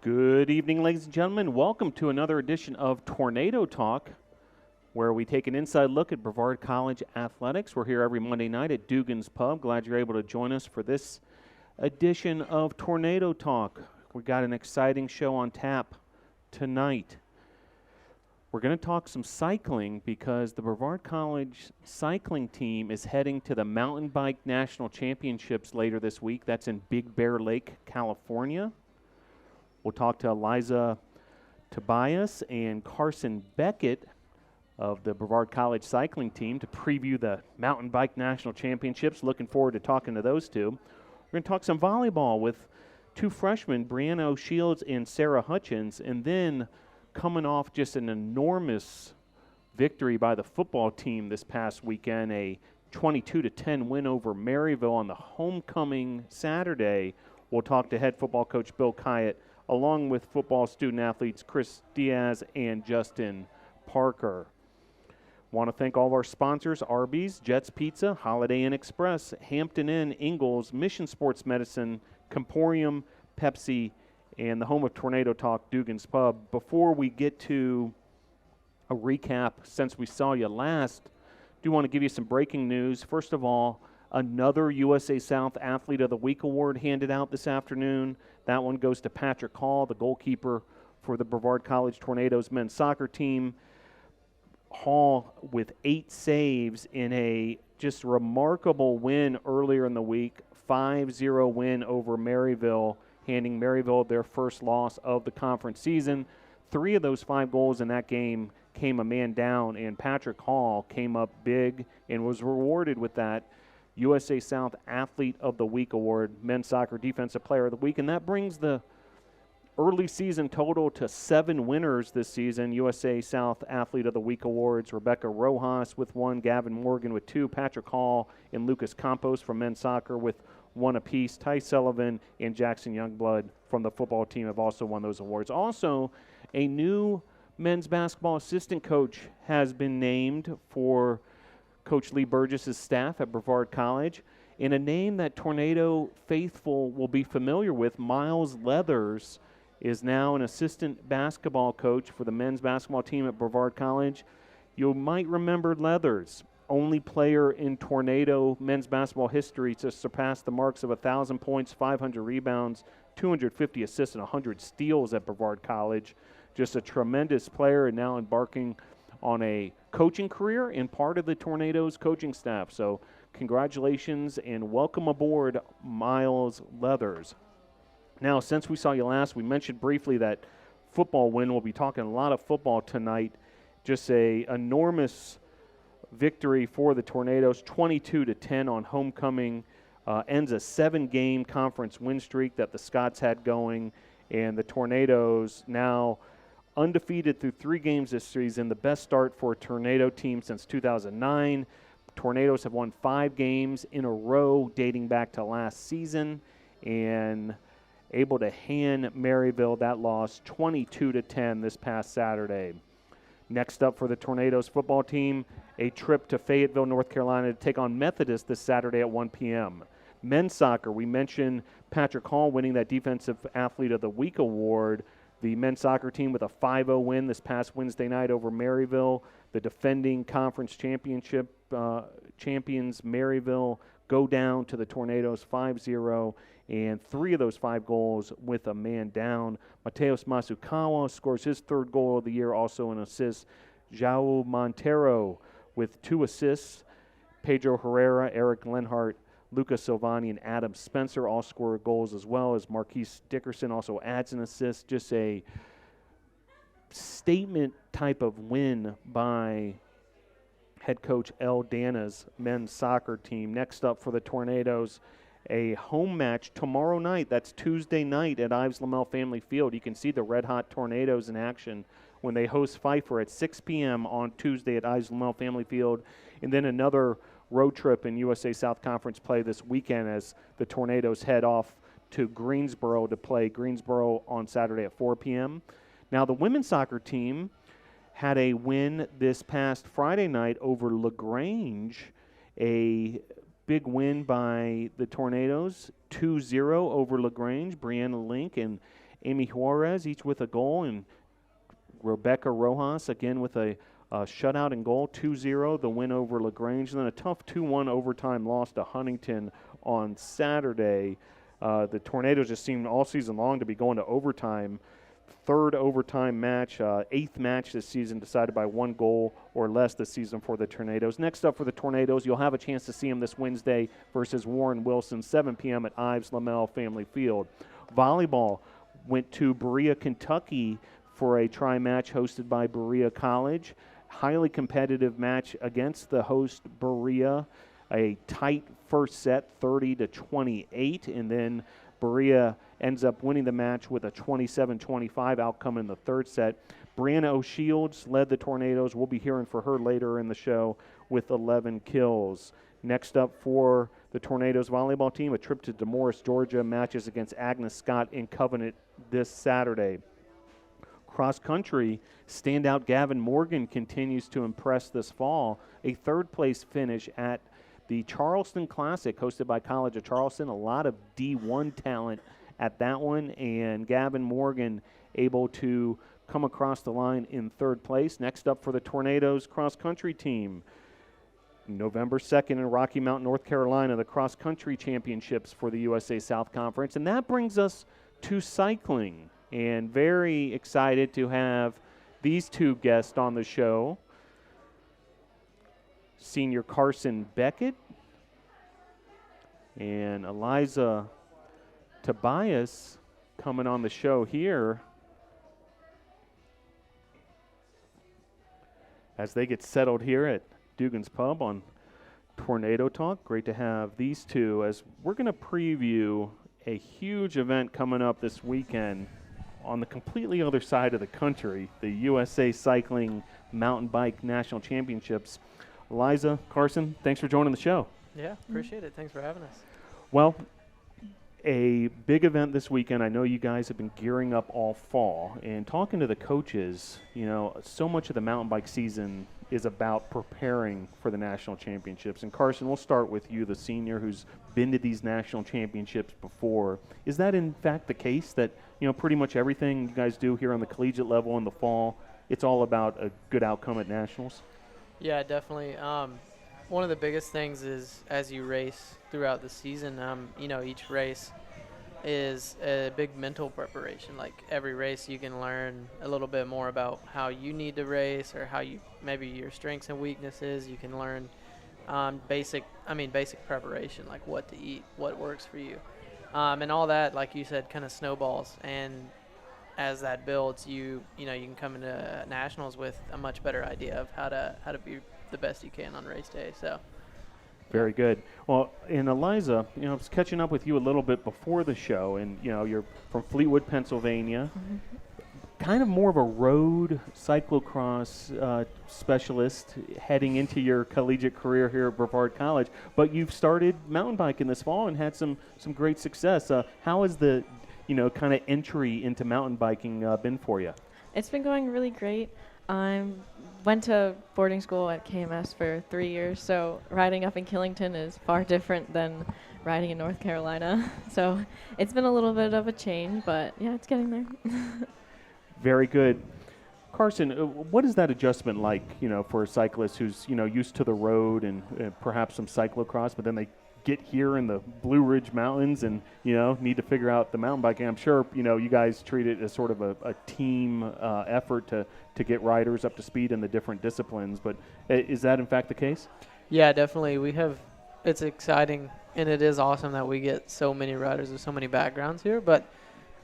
Good evening, ladies and gentlemen. Welcome to another edition of Tornado Talk, where we take an inside look at Brevard College athletics. We're here every Monday night at Dugan's Pub. Glad you're able to join us for this edition of Tornado Talk. We got an exciting show on tap tonight. We're going to talk some cycling because the Brevard College cycling team is heading to the Mountain Bike National Championships later this week. That's in Big Bear Lake, California. We'll talk to Eliza Tobias and Carson Beckett of the Brevard College cycling team to preview the Mountain Bike National Championships. Looking forward to talking to those two. We're going to talk some volleyball with two freshmen, Brianna O'Shields and Sarah Hutchins, and then coming off just an enormous victory by the football team this past weekend, a 22-10 win over Maryville on the homecoming Saturday. We'll talk to head football coach Bill Kyatt, along with football student-athletes Chris Diaz and Justin Parker. Want to thank all of our sponsors, Arby's, Jets Pizza, Holiday Inn Express, Hampton Inn, Ingalls, Mission Sports Medicine, Comporium, Pepsi, and the home of Tornado Talk, Dugan's Pub. Before we get to a recap since we saw you last, I do want to give you some breaking news. First of all, another USA South Athlete of the Week award handed out this afternoon. That one goes to Patrick Hall, the goalkeeper for the Brevard College Tornadoes men's soccer team. Hall with 8 saves in a just remarkable win earlier in the week, 5-0 win over Maryville, handing Maryville their first loss of the conference season. 3 of those 5 goals in that game came a man down, and Patrick Hall came up big and was rewarded with that USA South Athlete of the Week award, men's soccer defensive player of the week, and that brings the early season total to 7 winners this season. USA South Athlete of the Week awards, Rebecca Rojas with 1, Gavin Morgan with 2, Patrick Hall and Lucas Campos from men's soccer with 1 apiece. Ty Sullivan and Jackson Youngblood from the football team have also won those awards. Also, a new men's basketball assistant coach has been named for Coach Lee Burgess' staff at Brevard College, in a name that Tornado faithful will be familiar with. Miles Leathers is now an assistant basketball coach for the men's basketball team at Brevard College. You might remember Leathers, only player in Tornado men's basketball history to surpass the marks of 1,000 points, 500 rebounds, 250 assists, and 100 steals at Brevard College. Just a tremendous player, and now embarking on a coaching career and part of the Tornadoes coaching staff. So congratulations and welcome aboard, Miles Leathers. Now, since we saw you last, we mentioned briefly that football win. We'll be talking a lot of football tonight. Just a enormous victory for the Tornadoes, 22-10 on homecoming. Ends a 7-game conference win streak that the Scots had going, and the Tornadoes now undefeated through 3 games this season, the best start for a Tornado team since 2009. Tornadoes have won 5 games in a row dating back to last season, and able to hand Maryville that loss 22-10 this past Saturday. Next up for the Tornadoes football team, a trip to Fayetteville, North Carolina to take on Methodist this Saturday at 1 p.m. Men's soccer, we mentioned Patrick Hall winning that Defensive Athlete of the Week award. The men's soccer team with a 5-0 win this past Wednesday night over Maryville. The defending conference championship champions, Maryville, go down to the Tornadoes 5-0, and 3 of those 5 goals with a man down. Mateus Masukawa scores his 3rd goal of the year, also an assist. João Montero with 2 assists. Pedro Herrera, Eric Lenhart, Lucas Silvani, and Adam Spencer all score goals, as well as Marquise Dickerson also adds an assist. Just a statement type of win by head coach El Dana's men's soccer team. Next up for the Tornadoes, a home match tomorrow night. That's Tuesday night at Ives Lamel Family Field. You can see the Red Hot Tornadoes in action when they host Pfeiffer at 6 p.m. on Tuesday at Ives Lamel Family Field. And then another road trip in USA South Conference play this weekend as the Tornadoes head off to Greensboro to play Greensboro on Saturday at 4 p.m. Now, the women's soccer team had a win this past Friday night over LaGrange, a big win by the Tornadoes, 2-0 over LaGrange. Brianna Link and Amy Juarez, each with a goal, and Rebecca Rojas, again with a shutout and goal, 2-0, the win over LaGrange. And then a tough 2-1 overtime loss to Huntington on Saturday. The Tornadoes just seem all season long to be going to overtime. Third overtime match, eighth match this season, decided by 1 goal or less this season for the Tornadoes. Next up for the Tornadoes, you'll have a chance to see them this Wednesday versus Warren Wilson, 7 p.m. at Ives Lamel Family Field. Volleyball went to Berea, Kentucky for a tri-match hosted by Berea College. Highly competitive match against the host Berea. A tight first set, 30-28, and then Berea ends up winning the match with a 27-25 outcome in the third set. Brianna O'Shields led the Tornadoes. We'll be hearing for her later in the show with 11 kills. Next up for the Tornadoes volleyball team, a trip to DeMorris, Georgia, matches against Agnes Scott in Covenant this Saturday. Cross country, standout Gavin Morgan continues to impress this fall. A third-place finish at the Charleston Classic, hosted by College of Charleston. A lot of D1 talent at that one, and Gavin Morgan able to come across the line in third place. Next up for the Tornadoes cross-country team, November 2nd in Rocky Mount, North Carolina, the cross-country championships for the USA South Conference. And that brings us to cycling, and very excited to have these two guests on the show. Senior Carson Beckett and Eliza Tobias coming on the show here as they get settled here at Dugan's Pub on Tornado Talk. Great to have these two as we're going to preview a huge event coming up this weekend on the completely other side of the country, the USA Cycling Mountain Bike National Championships. Eliza, Carson, thanks for joining the show. Yeah, appreciate it. Thanks for having us. Well, a big event this weekend. I know you guys have been gearing up all fall, and talking to the coaches, you know, so much of the mountain bike season is about preparing for the national championships. And Carson, we'll start with you, the senior who's been to these national championships before. Is that in fact the case that, you know, pretty much everything you guys do here on the collegiate level in the fall, it's all about a good outcome at nationals? Yeah, definitely. One of the biggest things is as you race throughout the season, you know, each race is a big mental preparation. Like every race you can learn a little bit more about how you need to race or how you, maybe your strengths and weaknesses. You can learn basic preparation, like what to eat, what works for you. And all that, like you said, kind of snowballs. And as that builds, you know, you can come into nationals with a much better idea of how to be the best you can on race day. So very good. Well, and Eliza, you know, I was catching up with you a little bit before the show, and you know, you're from Fleetwood, Pennsylvania. Kind of more of a road cyclocross specialist heading into your collegiate career here at Brevard College, but you've started mountain biking this fall and had some great success. How has the, you know, kind of entry into mountain biking been for you? It's been going really great. I went to boarding school at KMS for 3 years, so riding up in Killington is far different than riding in North Carolina. So it's been a little bit of a change, but yeah, it's getting there. Very good. Carson, what is that adjustment like, you know, for a cyclist who's, you know, used to the road and perhaps some cyclocross, but then they get here in the Blue Ridge Mountains and, you know, need to figure out the mountain biking? I'm sure, you know, you guys treat it as sort of a team effort to get riders up to speed in the different disciplines, but is that in fact the case? yeah, definitely. It's exciting, and it is awesome that we get so many riders with so many backgrounds here, but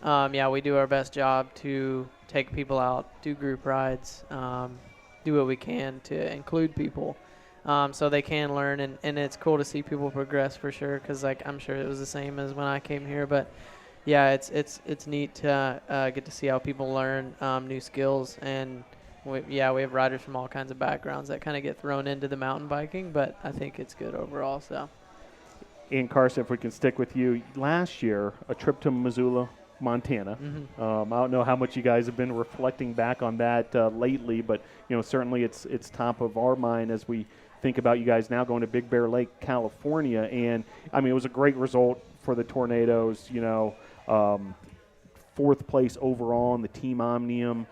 yeah, we do our best job to take people out, do group rides, do what we can to include people so they can learn, and it's cool to see people progress for sure, because like I'm sure it was the same as when I came here, but yeah, it's neat to get to see how people learn new skills, and we have riders from all kinds of backgrounds that kind of get thrown into the mountain biking, but I think it's good overall. So, And Carson, if we can stick with you, last year a trip to Missoula, Montana. I don't know how much you guys have been reflecting back on that lately, but you know, certainly it's top of our mind as we think about you guys now going to Big Bear Lake, California. And I mean, it was a great result for the Tornadoes. You know, fourth place overall in the team omnium.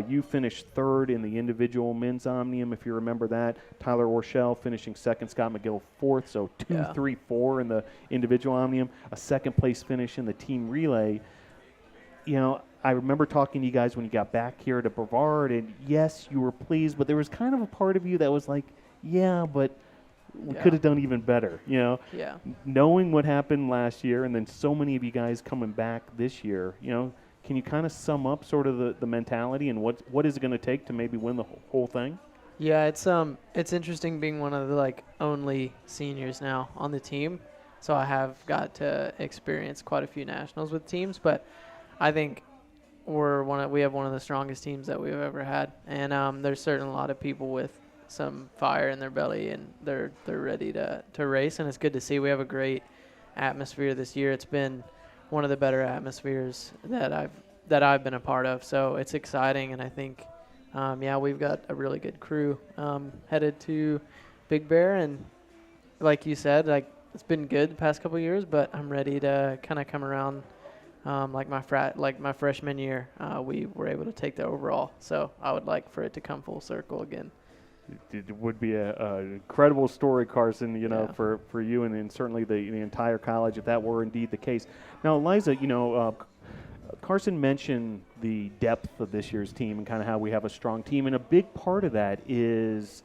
You finished third in the individual men's omnium, if you remember that. Tyler Orshell finishing second, Scott McGill fourth, so 2, 3, 4 in the individual omnium. A second place finish in the team relay. You know, I remember talking to you guys when you got back here to Brevard, and yes, you were pleased, but there was kind of a part of you that was like, yeah, but we could have done even better, you know? Yeah. Knowing what happened last year and then so many of you guys coming back this year, you know, can you kind of sum up sort of the mentality and what is it going to take to maybe win the whole thing? Yeah, it's interesting being one of the like only seniors now on the team. So I have got to experience quite a few nationals with teams, but I think we have one of the strongest teams that we've ever had, and there's certainly a lot of people with some fire in their belly, and they're ready to race, and it's good to see. We have a great atmosphere this year. It's been one of the better atmospheres that I've been a part of, so it's exciting, and I think we've got a really good crew headed to Big Bear, and like you said, like it's been good the past couple of years, but I'm ready to kind of come around. Like my freshman year, we were able to take the overall, so I would like for it to come full circle again. It would be an incredible story, Carson, you know, for you and certainly the entire college, if that were indeed the case. Now, Eliza, you know, Carson mentioned the depth of this year's team and kind of how we have a strong team, and a big part of that is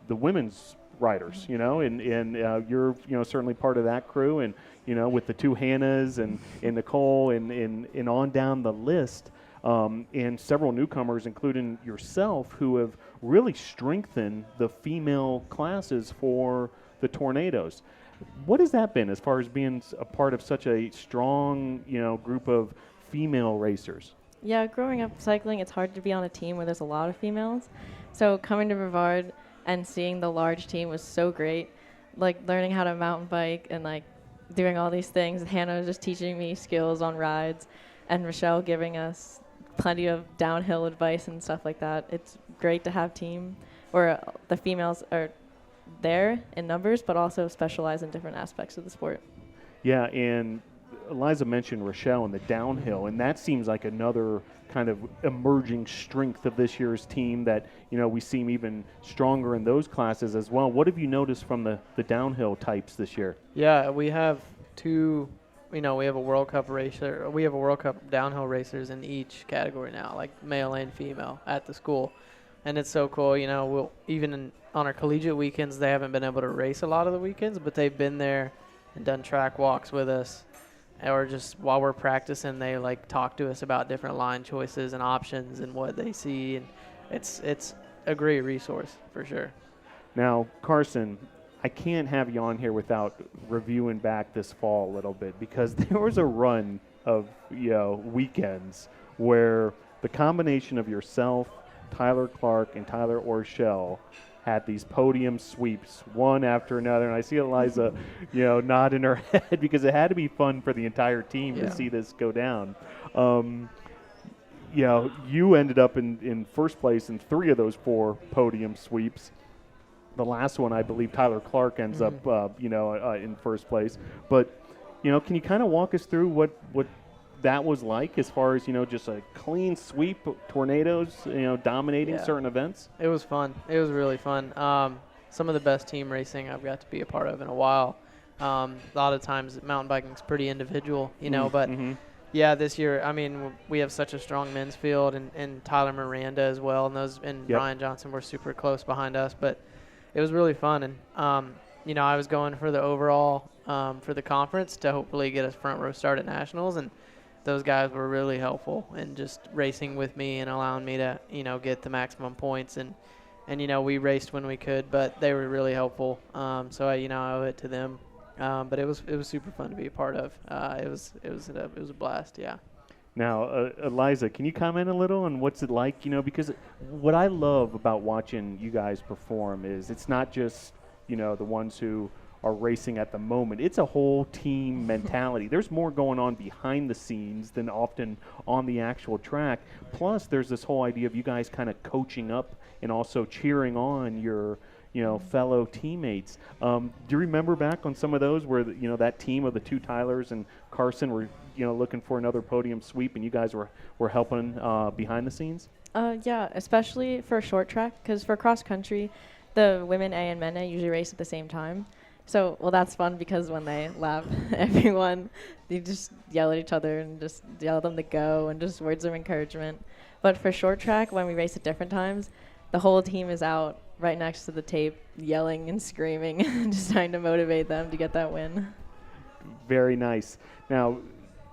the women's riders, you know, and you're, you know, certainly part of that crew, and, you know, with the two Hannahs and Nicole and on down the list, and several newcomers, including yourself, who have really strengthened the female classes for the Tornadoes. What has that been as far as being a part of such a strong, you know, group of female racers? Yeah, growing up cycling, it's hard to be on a team where there's a lot of females. So coming to Brevard and seeing the large team was so great. Like learning how to mountain bike and like doing all these things. Hannah was just teaching me skills on rides, and Rochelle giving us plenty of downhill advice and stuff like that. It's great to have team where the females are there in numbers, but also specialize in different aspects of the sport. Yeah, and Eliza mentioned Rochelle and the downhill, and that seems like another kind of emerging strength of this year's team that, you know, we seem even stronger in those classes as well. What have you noticed from the downhill types this year? Yeah, we have two. You know, we have a World Cup racer. We have a World Cup downhill racers in each category now, like male and female at the school, and it's so cool. You know, we'll even on our collegiate weekends, they haven't been able to race a lot of the weekends, but they've been there and done track walks with us, or just while we're practicing, they like talk to us about different line choices and options and what they see, and it's a great resource for sure. Now, Carson, I can't have you on here without reviewing back this fall a little bit, because there was a run of, you know, weekends where the combination of yourself, Tyler Clark, and Tyler Orshell had these podium sweeps one after another, and I see Eliza, you know, nodding her head because it had to be fun for the entire team to see this go down. You know, you ended up in first place in 3 of those 4 podium sweeps. The last one, I believe, Tyler Clark ends up, in first place. But, you know, can you kind of walk us through what that was like as far as, you know, just a clean sweep, Tornadoes, you know, dominating certain events? It was fun. It was really fun. Some of the best team racing I've got to be a part of in a while. A lot of times mountain biking is pretty individual, you know, but yeah, this year, I mean, we have such a strong men's field, and Tyler Miranda as well, and Ryan Johnson were super close behind us, but it was really fun. And, you know, I was going for the overall for the conference to hopefully get a front row start at nationals, and those guys were really helpful in just racing with me and allowing me to, you know, get the maximum points. And you know, we raced when we could, but they were really helpful. So I owe it to them. But it was super fun to be a part of. It was a blast. Yeah. Now, Eliza, can you comment a little on what's it like? You know, because what I love about watching you guys perform is it's not just, you know, the ones who are racing at the moment. It's a whole team mentality. There's more going on behind the scenes than often on the actual track. Plus, there's this whole idea of you guys kind of coaching up and also cheering on your, you know, fellow teammates. Do you remember back on some of those where, you know, that team of the 2 Tylers and Carson were looking for another podium sweep, and you guys were helping behind the scenes? Yeah, especially for short track, because for cross country, the women A and men A usually race at the same time. So, well, that's fun because when they lap everyone, they just yell at each other and just yell at them to go and just words of encouragement. But for short track, when we race at different times, the whole team is out right next to the tape yelling and screaming and just trying to motivate them to get that win. Very nice. Now,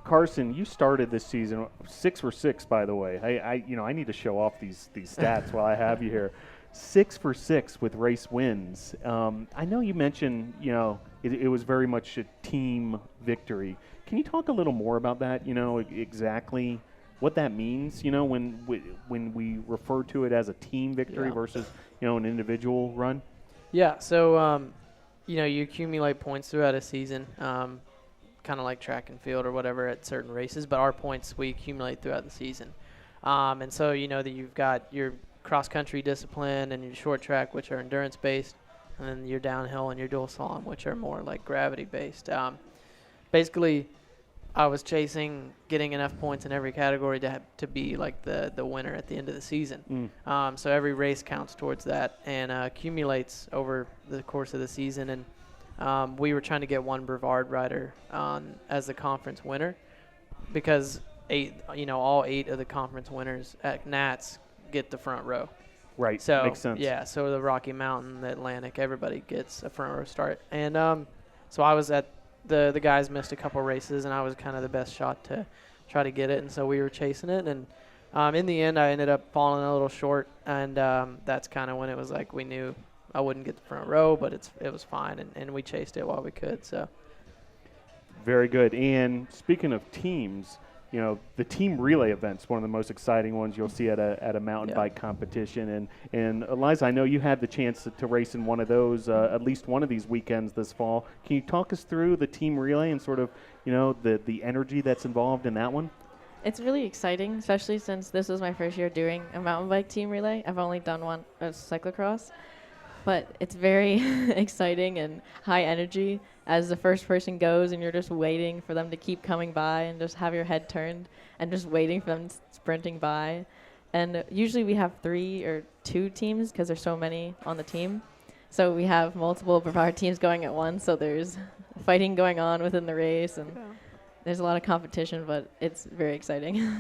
Carson, you started this season 6 for 6, by the way. I need to show off these stats while I have you here. 6 for 6 with race wins. I know you mentioned, it was very much a team victory. Can you talk a little more about that? Exactly what that means. When we refer to it as a team victory versus an individual run. Yeah. So you accumulate points throughout a season. Kind of like track and field or whatever at certain races, but our points we accumulate throughout the season. And so that you've got your cross-country discipline and your short track, which are endurance-based, and then your downhill and your dual slalom, which are more like gravity-based. Basically, I was chasing getting enough points in every category to be like the winner at the end of the season. So every race counts towards that and accumulates over the course of the season. And we were trying to get one Brevard rider as the conference winner because all 8 of the conference winners at Nats get the front row. Right. So makes sense. Yeah. So the Rocky Mountain, the Atlantic, everybody gets a front row start. And so I was at the guys missed a couple races, and I was kind of the best shot to try to get it. And so we were chasing it, and in the end, I ended up falling a little short. And that's kind of when it was like we knew I wouldn't get the front row, but it was fine, and we chased it while we could. So very good. And speaking of teams, the team relay event's one of the most exciting ones you'll see at a mountain bike competition. And Eliza, I know you had the chance to race in one of those, at least one of these weekends this fall. Can you talk us through the team relay and sort of, the energy that's involved in that one? It's really exciting, especially since this was my first year doing a mountain bike team relay. I've only done one as cyclocross. But it's very exciting and high energy as the first person goes and you're just waiting for them to keep coming by and just have your head turned and just waiting for them sprinting by. And usually we have 3 or 2 teams because there's so many on the team. So we have multiple Brevard teams going at once, so there's fighting going on within the race and there's a lot of competition, but it's very exciting.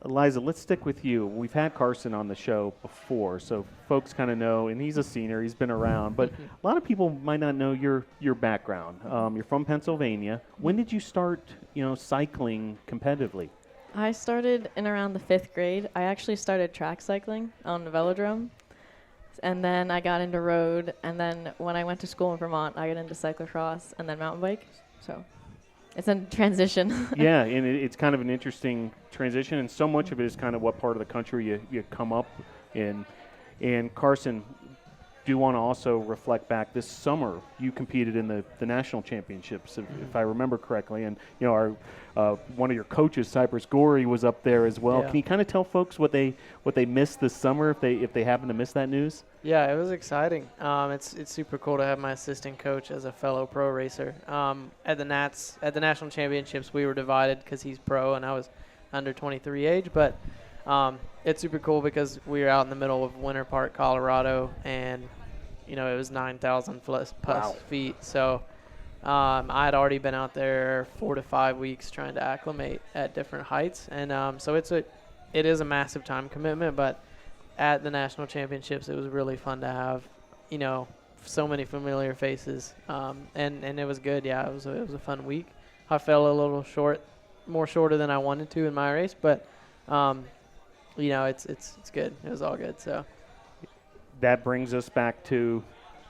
Eliza, let's stick with you. We've had Carson on the show before, so folks kind of know, and he's a senior, he's been around, but a lot of people might not know your background. You're from Pennsylvania. When did you start, cycling competitively? I started in around the 5th grade. I actually started track cycling on the velodrome, and then I got into road, and then when I went to school in Vermont, I got into cyclocross and then mountain bike, so it's a transition. Yeah, and it's kind of an interesting transition, and so much of it is kind of what part of the country you come up in. And Carson, do you want to also reflect back this summer? You competed in the national championships, if I remember correctly, and our one of your coaches, Cypress Gorey, was up there as well. Yeah. Can you kind of tell folks what they missed this summer if they happen to miss that news? Yeah, it was exciting. It's super cool to have my assistant coach as a fellow pro racer. At the national championships, we were divided because he's pro and I was under 23 age, but it's super cool because we were out in the middle of Winter Park, Colorado, and it was 9,000 plus feet. So I had already been out there 4 to 5 weeks trying to acclimate at different heights, and so it is a massive time commitment. But at the national championships, it was really fun to have, so many familiar faces, and it was good. Yeah, it was a fun week. I fell a little shorter than I wanted to in my race, but it's good. It was all good. So that brings us back to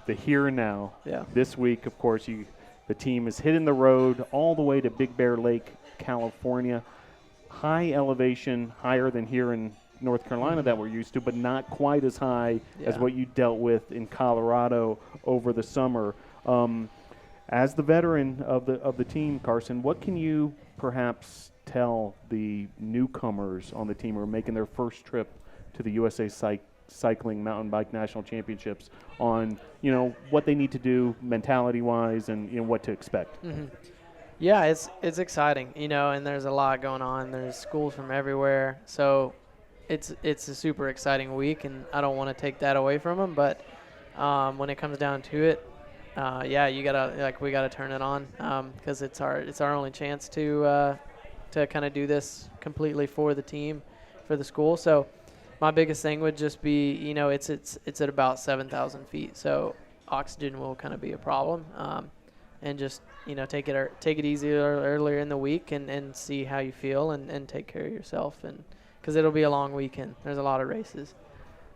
the here and now. Yeah. This week, of course, the team is hitting the road all the way to Big Bear Lake, California. High elevation, higher than here in North Carolina that we're used to, but not quite as high as what you dealt with in Colorado over the summer. As the veteran of the team, Carson, what can you perhaps tell the newcomers on the team who are making their first trip to the USA Cycling Mountain Bike National Championships on, what they need to do mentality-wise and what to expect? Mm-hmm. Yeah, it's exciting, and there's a lot going on. There's schools from everywhere, so it's a super exciting week, and I don't want to take that away from them. But when it comes down to it, yeah, we gotta turn it on because it's our only chance to kind of do this completely for the team, for the school. So my biggest thing would just be, it's at about 7,000 feet, so oxygen will kind of be a problem. And just take it easy earlier in the week and see how you feel and take care of yourself, and because it'll be a long weekend. There's a lot of races,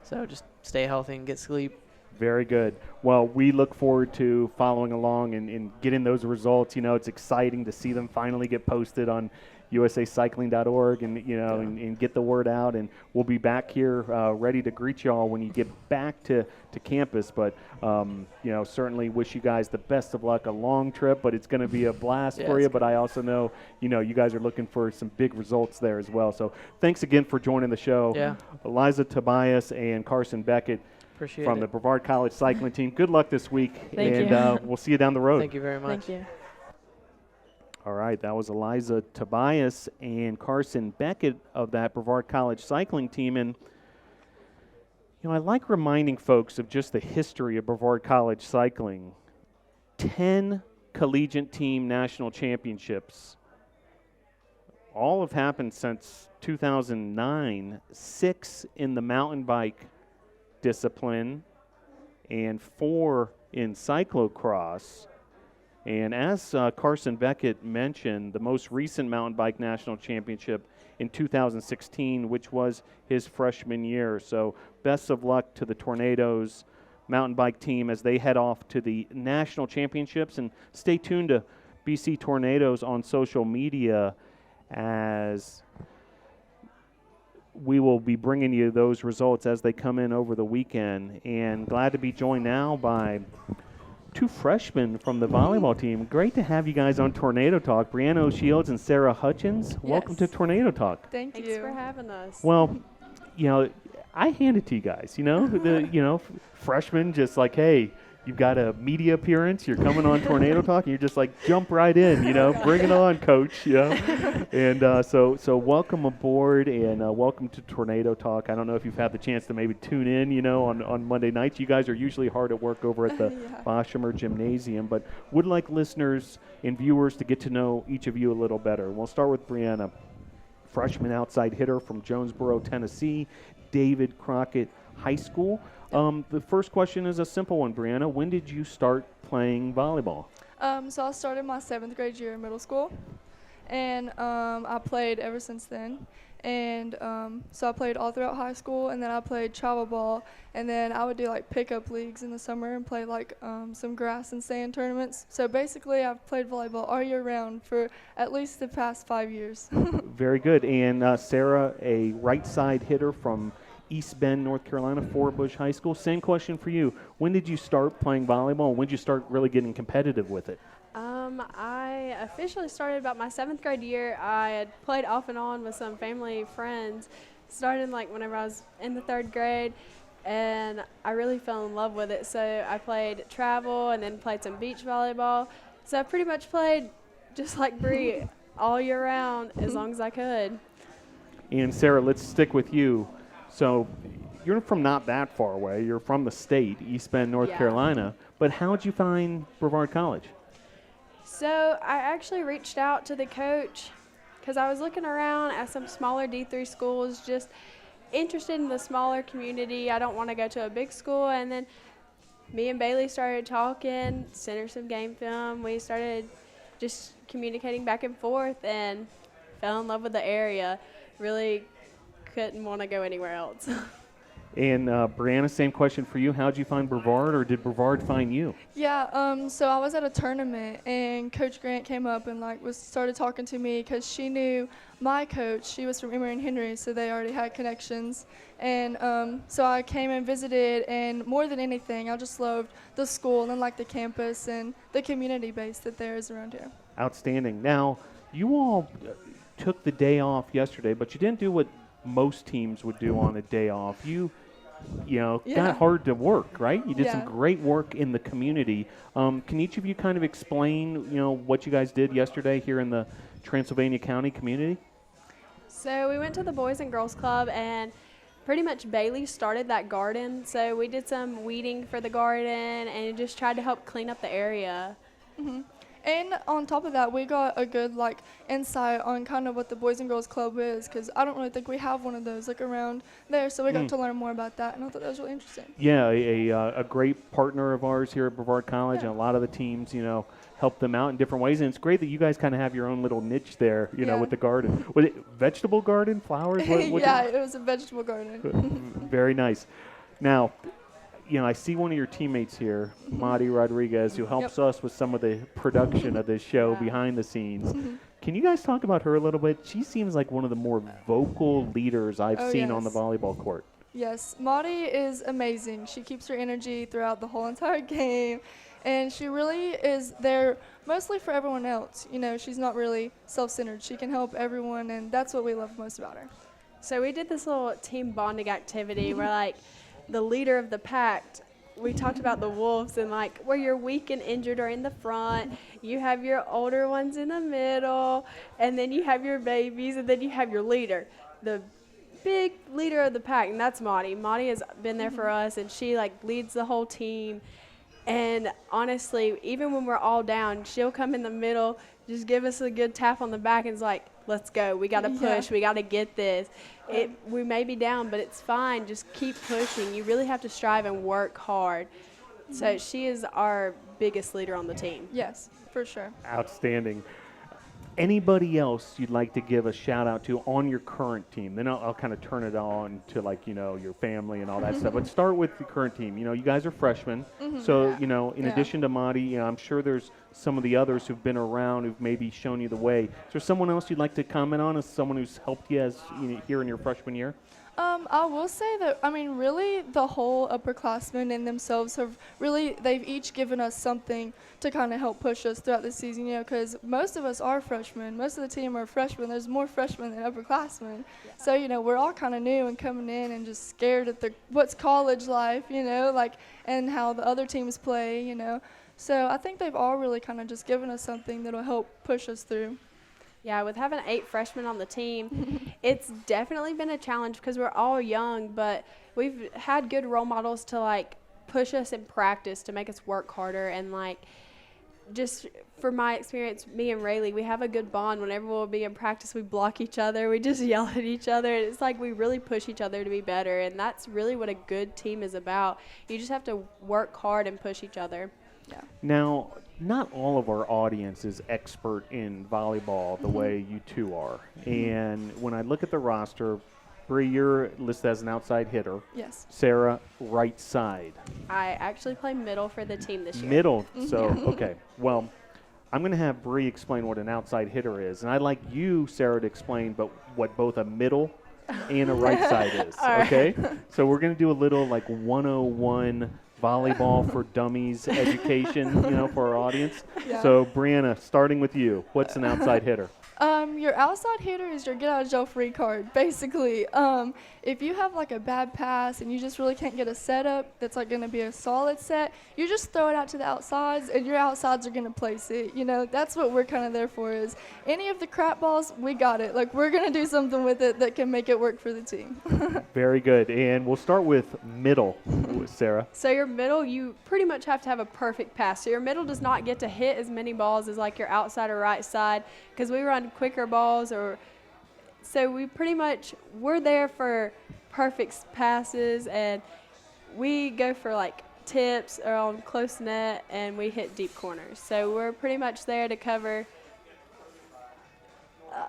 so just stay healthy and get sleep. Very good. Well, we look forward to following along and getting those results. It's exciting to see them finally get posted on usacycling.org and get the word out. And we'll be back here ready to greet you all when you get back to campus. But, certainly wish you guys the best of luck. A long trip, but it's going to be a blast for you. But I also know, you guys are looking for some big results there as well. So thanks again for joining the show. Yeah. Eliza Tobias and Carson Beckett. Appreciate From it. the Brevard College cycling team. Good luck this week, Thank and you. We'll see you down the road. Thank you very much. Thank you. All right, that was Eliza Tobias and Carson Beckett of that Brevard College cycling team. And, I like reminding folks of just the history of Brevard College cycling. 10 collegiate team national championships. All have happened since 2009. 6 in the mountain bike discipline and 4 in cyclocross. And as Carson Beckett mentioned, the most recent mountain bike national championship in 2016, which was his freshman year. So best of luck to the Tornadoes mountain bike team as they head off to the national championships. And stay tuned to BC Tornadoes on social media as we will be bringing you those results as they come in over the weekend. And glad to be joined now by 2 freshmen from the volleyball team. Great to have you guys on Tornado Talk. Brianna Shields and Sarah Hutchins. Welcome to Tornado Talk. Thanks for having us. Well, I hand it to you guys. Freshmen just like, hey, you've got a media appearance, you're coming on Tornado Talk, and you're just like, jump right in, bring it on, coach, And so welcome aboard, and welcome to Tornado Talk. I don't know if you've had the chance to maybe tune in, on Monday nights. You guys are usually hard at work over at the Boshemer Gymnasium, but would like listeners and viewers to get to know each of you a little better. We'll start with Brianna, freshman outside hitter from Jonesboro, Tennessee, David Crockett High School. The first question is a simple one, Brianna. When did you start playing volleyball? So I started my 7th grade year in middle school, and I played ever since then. And so I played all throughout high school, and then I played travel ball, and then I would do like pickup leagues in the summer and play like some grass and sand tournaments. So basically I've played volleyball all year round for at least the past 5 years. Very good. And Sarah, a right side hitter from East Bend, North Carolina, Fort Bush High School. Same question for you. When did you start playing volleyball? When did you start really getting competitive with it? I officially started about my 7th grade year. I had played off and on with some family friends, starting like whenever I was in the 3rd grade, and I really fell in love with it. So I played travel and then played some beach volleyball. So I pretty much played just like Bree all year round as long as I could. And Sarah, let's stick with you. So you're from not that far away. You're from the state, East Bend, North Carolina. But how did you find Brevard College? So I actually reached out to the coach because I was looking around at some smaller D3 schools, just interested in the smaller community. I don't want to go to a big school. And then me and Bailey started talking, sent her some game film. We started just communicating back and forth and fell in love with the area. Really couldn't want to go anywhere else. And Brianna, same question for you. How did you find Brevard, or did Brevard find you? Yeah, so I was at a tournament, and Coach Grant came up and started talking to me because she knew my coach. She was from Emory and Henry, so they already had connections. And so I came and visited, and more than anything, I just loved the school and the campus and the community base that there is around here. Outstanding. Now, you all took the day off yesterday, but you didn't do what most teams would do on a day off. You got Yeah. hard to work, right? You did some Yeah. great work in the community. Can each of you kind of explain, what you guys did yesterday here in the Transylvania County community? So we went to the Boys and Girls Club, and pretty much Bailey started that garden. So we did some weeding for the garden and just tried to help clean up the area. And on top of that, we got a good insight on kind of what the Boys and Girls Club is, because I don't really think we have one of those around there. So we got to learn more about that, and I thought that was really interesting. Yeah, a great partner of ours here at Brevard College, Yeah. and a lot of the teams, help them out in different ways. And it's great that you guys kind of have your own little niche there, Yeah. with the garden. Was it vegetable garden, flowers? What Yeah, it was a vegetable garden. Very nice. Now, I see one of your teammates here, Madi Rodriguez, who helps us with some of the production of this show behind the scenes. Can you guys talk about her a little bit? She seems like one of the more vocal leaders I've seen on the yes. volleyball court. Yes, Maudie is amazing. She keeps her energy throughout the whole entire game, and she really is there mostly for everyone else. She's not really self-centered. She can help everyone, and that's what we love most about her. So we did this little team bonding activity where the leader of the pack, we talked about the wolves and where you're weak and injured are in the front, you have your older ones in the middle, and then you have your babies, and then you have your leader, the big leader of the pack, and that's Maudie. Maudie has been there for us, and she leads the whole team. And honestly, even when we're all down, she'll come in the middle, just give us a good tap on the back, and is like, let's go. We got to push. We got to get this. We may be down, but it's fine. Just keep pushing. You really have to strive and work hard. So she is our biggest leader on the team. Yes, for sure. Outstanding. Anybody else you'd like to give a shout out to on your current team? Then I'll kind of turn it on to your family and all that stuff. But start with the current team. You guys are freshmen. So, in addition to Madi, I'm sure there's some of the others who've been around who've maybe shown you the way. Is there someone else you'd like to comment on as someone who's helped you as here in your freshman year? I will say that, really the whole upperclassmen in themselves they've each given us something to kind of help push us throughout the season, because most of us are freshmen. Most of the team are freshmen. There's more freshmen than upperclassmen. Yeah. So, we're all kind of new and coming in and just scared at what's college life, and how the other teams play, So I think they've all really kind of just given us something that'll help push us through. Yeah, with having 8 freshmen on the team, it's definitely been a challenge because we're all young, but we've had good role models to push us in practice to make us work harder. And just for my experience, me and Rayleigh, we have a good bond. Whenever we'll be in practice, we block each other, we just yell at each other. It's we really push each other to be better, and that's really what a good team is about. You just have to work hard and push each other. Yeah. Now, not all of our audience is expert in volleyball the way you two are. And when I look at the roster, Bree, you're listed as an outside hitter. Yes. Sarah, right side. I actually play middle for the team this year. Middle. So, okay. Well, I'm going to have Bree explain what an outside hitter is. And I'd like you, Sarah, to explain what both a middle and a right side is. Okay? So we're going to do a little 101 volleyball for dummies education, for our audience. Yeah. So, Brianna, starting with you, what's an outside hitter? Your outside hitter is your get out of jail free card, basically. If you have a bad pass and you just really can't get a setup that's going to be a solid set, you just throw it out to the outsides and your outsides are going to place it. That's what we're kind of there for is any of the crap balls, we got it. We're going to do something with it that can make it work for the team. Very good. And we'll start with middle, Sarah. So your middle, you pretty much have to have a perfect pass. So your middle does not get to hit as many balls as your outside or right side because we run quicker balls so we're there for perfect passes, and we go for tips or on close net, and we hit deep corners. So we're pretty much there to cover a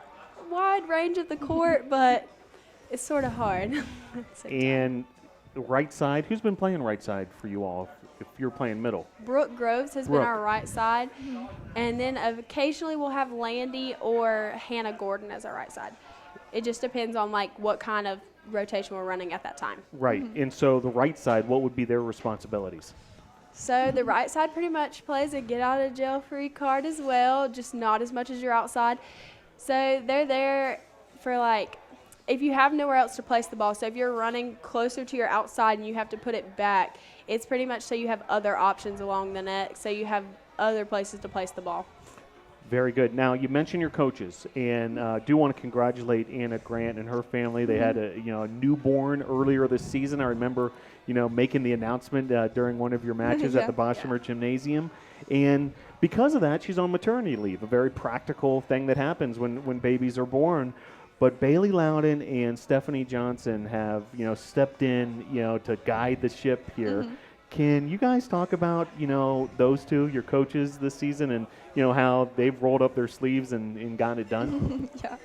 wide range of the court, but it's sort of hard. And right side, who's been playing right side for you all if you're playing middle? Brooke Groves has been our right side. And then occasionally we'll have Landy or Hannah Gordon as our right side. It just depends on what kind of rotation we're running at that time. Right. And so the right side, what would be their responsibilities? So the right side pretty much plays a get out of jail free card as well, just not as much as your outside. So they're there for if you have nowhere else to place the ball, so if you're running closer to your outside and you have to put it back, it's pretty much so you have other options along the net, so you have other places to place the ball. Very good. Now, you mentioned your coaches, and do want to congratulate Anna Grant and her family. They had a newborn earlier this season. I remember making the announcement during one of your matches at the Boshemer Gymnasium, and because of that, she's on maternity leave. A very practical thing that happens when babies are born. But Bailey Loudon and Stephanie Johnson have stepped in to guide the ship here. Can you guys talk about, those two, your coaches this season, and, how they've rolled up their sleeves and gotten it done? Yeah.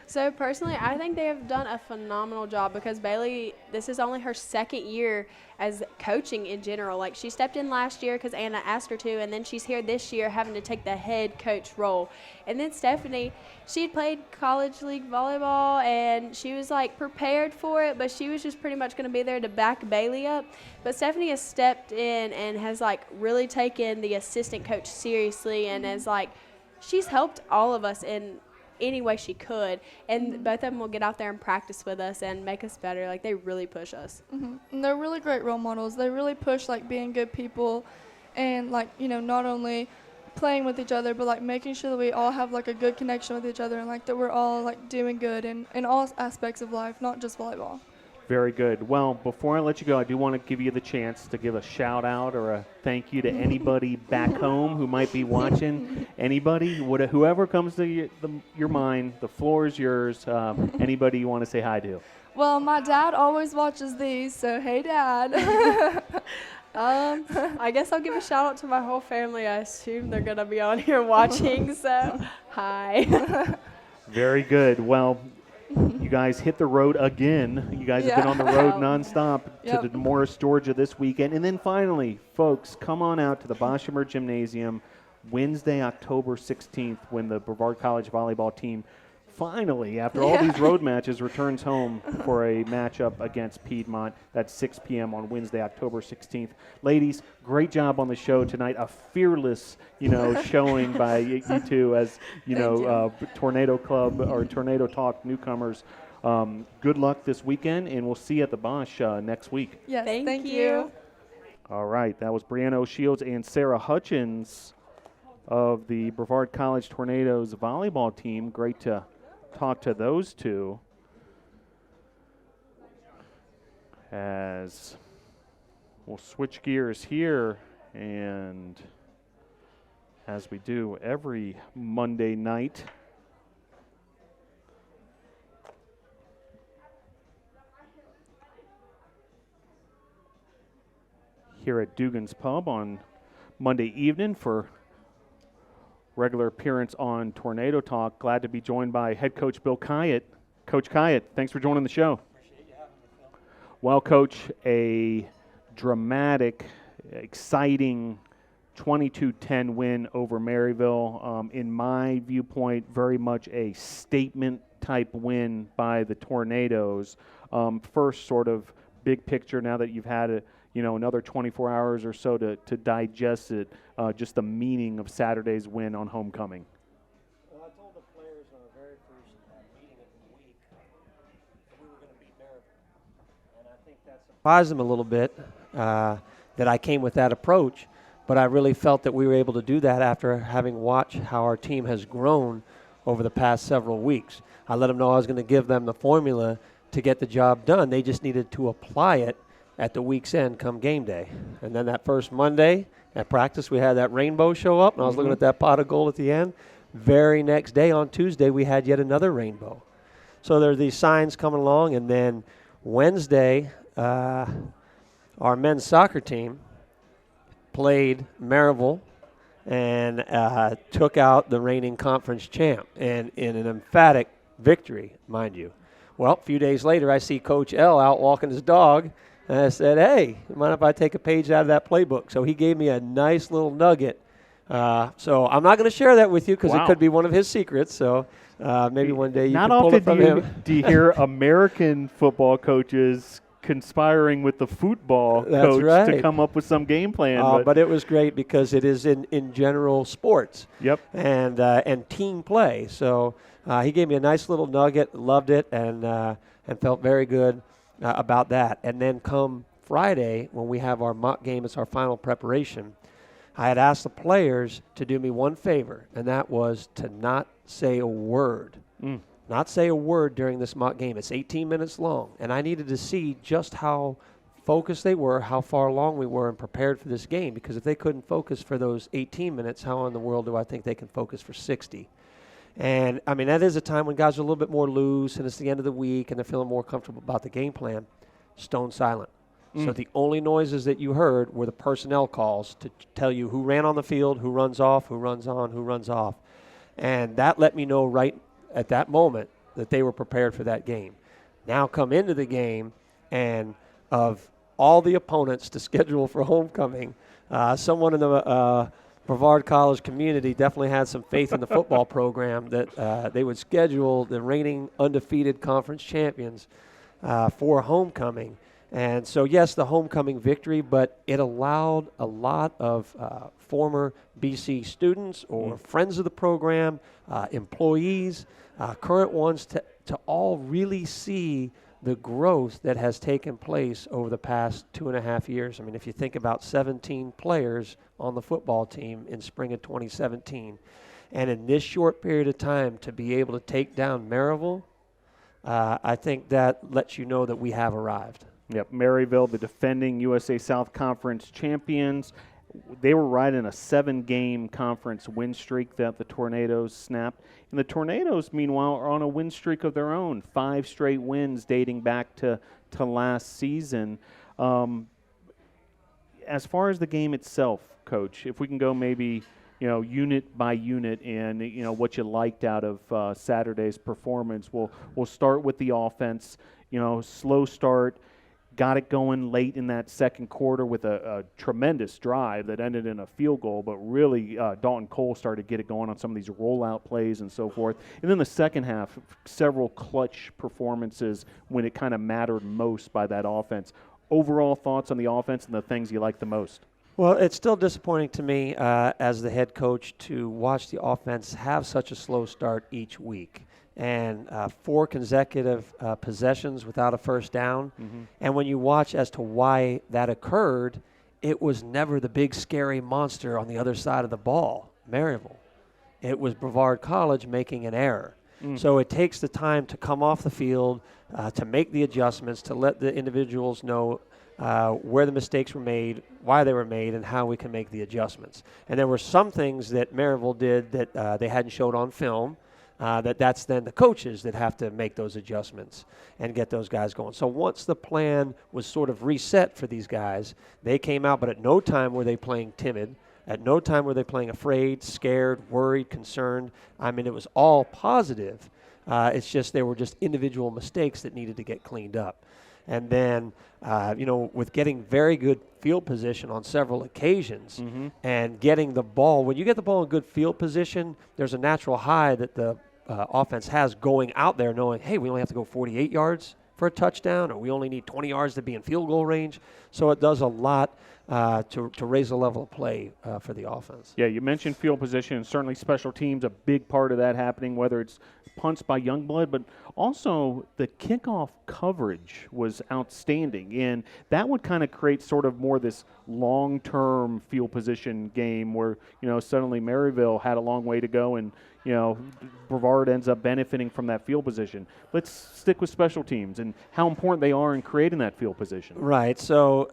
So personally, I think they have done a phenomenal job because Bailey, this is only her second year as coaching in general. Like, she stepped in last year because Anna asked her to, and then she's here this year having to take the head coach role. And then Stephanie, she'd played college league volleyball, and she was, like, prepared for it, but she was just pretty much going to be there to back Bailey up. But Stephanie has stepped in and has, like, really taken the assistant coach seriously and has, like, she's helped all of us in any way she could, and both of them will get out there and practice with us and make us better. Like, they really push us. And they're really great role models. They really push, like, being good people and, like, not only playing with each other, but, like, making sure that we all have, like, a good connection with each other and, like, that we're all, like, doing good in all aspects of life, not just volleyball. Very good. Well, before I let you go, I do want to give you the chance to give a shout out or a thank you to anybody back home who might be watching. Anybody, whoever comes to your mind, the floor is yours. Anybody you want to say hi to? Well, my dad always watches these, so hey, Dad. I guess I'll give a shout out to my whole family. I assume they're going to be on here watching, so hi. Very good. Well, you guys hit the road again. You guys have been on the road nonstop to the Morris, Georgia this weekend. And then finally, folks, come on out to the Boshemer Gymnasium Wednesday, October 16th, when the Brevard College volleyball team finally, after all these road matches, returns home for a matchup against Piedmont. That's 6 p.m. on Wednesday, October 16th. Ladies, great job on the show tonight. A fearless, showing by you two as, Tornado Club or Tornado Talk newcomers. Good luck this weekend, and we'll see you at the Bosch next week. Yes, thank you. All right, that was Brianna O'Shields and Sarah Hutchins of the Brevard College Tornadoes volleyball team. Great to talk to those two as we'll switch gears here, and as we do every Monday night, here at Dugan's Pub on Monday evening for regular appearance on Tornado Talk. Glad to be joined by head coach Bill Kyatt. Coach Kyatt, thanks for joining the show. Appreciate you having me, Phil. Well, Coach, a dramatic, exciting 22-10 win over Maryville. In my viewpoint, very much a statement-type win by the Tornadoes. First sort of big picture, now that you've had another 24 hours or so to digest it, just the meaning of Saturday's win on homecoming. Well, I told the players on our very first meeting of the week that we were going to beat Maryville. And I think that surprised them a little bit that I came with that approach. But I really felt that we were able to do that after having watched how our team has grown over the past several weeks. I let them know I was going to give them the formula to get the job done. They just needed to apply it at the week's end come game day. And then that first Monday at practice, we had that rainbow show up, and I was looking at that pot of gold at the end. Very next day on Tuesday, we had yet another rainbow. So there are these signs coming along, and then Wednesday, our men's soccer team played Maryville and took out the reigning conference champ, and in an emphatic victory, mind you. Well, a few days later, I see Coach L out walking his dog, and I said, hey, mind if I take a page out of that playbook? So he gave me a nice little nugget. So I'm not going to share that with you because it could be one of his secrets. So maybe one day you can pull it from him. Do you hear American football coaches conspiring with the football That's coach to right. come up with some game plan. But it was great because it is in general sports. Yep. And team play. So he gave me a nice little nugget, loved it, and felt very good about that. And then come Friday, when we have our mock game, it's our final preparation, I had asked the players to do me one favor, and that was to not say a word. Not say a word during this mock game. It's 18 minutes long, and I needed to see just how focused they were, how far along we were and prepared for this game, because if they couldn't focus for those 18 minutes, how in the world do I think they can focus for 60? And, I mean, that is a time when guys are a little bit more loose, and it's the end of the week, and they're feeling more comfortable about the game plan. Stone silent. So the only noises that you heard were the personnel calls to tell you who ran on the field, who runs off, who runs on, who runs off. And that let me know right at that moment that they were prepared for that game. Now come into the game, and of all the opponents to schedule for homecoming, someone in the Brevard College community definitely had some faith in the football program that they would schedule the reigning undefeated conference champions for homecoming. And so, yes, the homecoming victory, but it allowed a lot of former BC students or friends of the program, employees, current ones to all really see the growth that has taken place over the past 2.5 years. I mean, if you think about 17 players on the football team in spring of 2017, and in this short period of time to be able to take down Maryville, I think that lets you know that we have arrived. Yep, Maryville, the defending USA South Conference champions. They were riding a 7-game conference win streak that the Tornadoes snapped. And the Tornadoes, meanwhile, are on a win streak of their own, 5 straight wins dating back to last season. As far as the game itself, Coach, if we can go maybe, unit by unit and, what you liked out of Saturday's performance. We'll start with the offense, slow start. Got it going late in that second quarter with a tremendous drive that ended in a field goal, but really Dalton Cole started to get it going on some of these rollout plays and so forth. And then the second half, several clutch performances when it kind of mattered most by that offense. Overall thoughts on the offense and the things you like the most? Well, it's still disappointing to me as the head coach to watch the offense have such a slow start each week. And 4 consecutive possessions without a first down. And when you watch as to why that occurred, it was never the big scary monster on the other side of the ball, Maryville. It was Brevard College making an error. So it takes the time to come off the field, to make the adjustments, to let the individuals know where the mistakes were made, why they were made, and how we can make the adjustments. And there were some things that Maryville did that they hadn't showed on film. That's then the coaches that have to make those adjustments and get those guys going. So once the plan was sort of reset for these guys, they came out, but at no time were they playing timid. At no time were they playing afraid, scared, worried, concerned. I mean, it was all positive. It's just there were just individual mistakes that needed to get cleaned up. And then, with getting very good field position on several occasions and getting the ball, when you get the ball in good field position, there's a natural high that the offense has going out there knowing, hey, we only have to go 48 yards for a touchdown, or we only need 20 yards to be in field goal range. So it does a lot to raise the level of play for the offense. Yeah, you mentioned field position, and certainly special teams, a big part of that happening, whether it's punts by Youngblood, but also the kickoff coverage was outstanding. And that would kind of create sort of more this long-term field position game where, suddenly Maryville had a long way to go and, Brevard ends up benefiting from that field position. Let's stick with special teams and how important they are in creating that field position. Right. So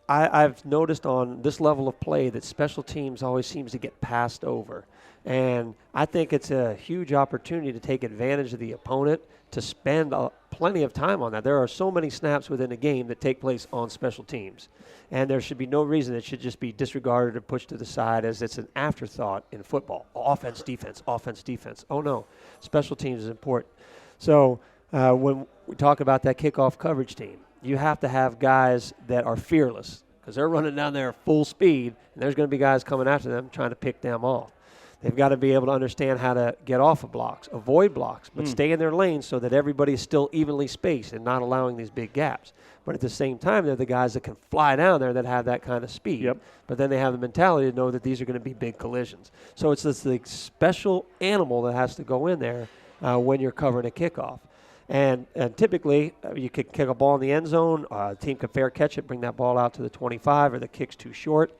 I've noticed on this level of play that special teams always seems to get passed over. And I think it's a huge opportunity to take advantage of the opponent, to spend plenty of time on that. There are so many snaps within a game that take place on special teams. And there should be no reason it should just be disregarded or pushed to the side as it's an afterthought in football. Offense, defense, offense, defense. Oh, no. Special teams is important. So when we talk about that kickoff coverage team, you have to have guys that are fearless because they're running down there full speed, and there's going to be guys coming after them trying to pick them off. They've got to be able to understand how to get off of blocks, avoid blocks, but stay in their lane so that everybody is still evenly spaced and not allowing these big gaps. But at the same time, they're the guys that can fly down there that have that kind of speed. Yep. But then they have the mentality to know that these are going to be big collisions. So it's this like, special animal that has to go in there when you're covering a kickoff. And typically, you could kick a ball in the end zone. The team could fair catch it, bring that ball out to the 25, or the kick's too short.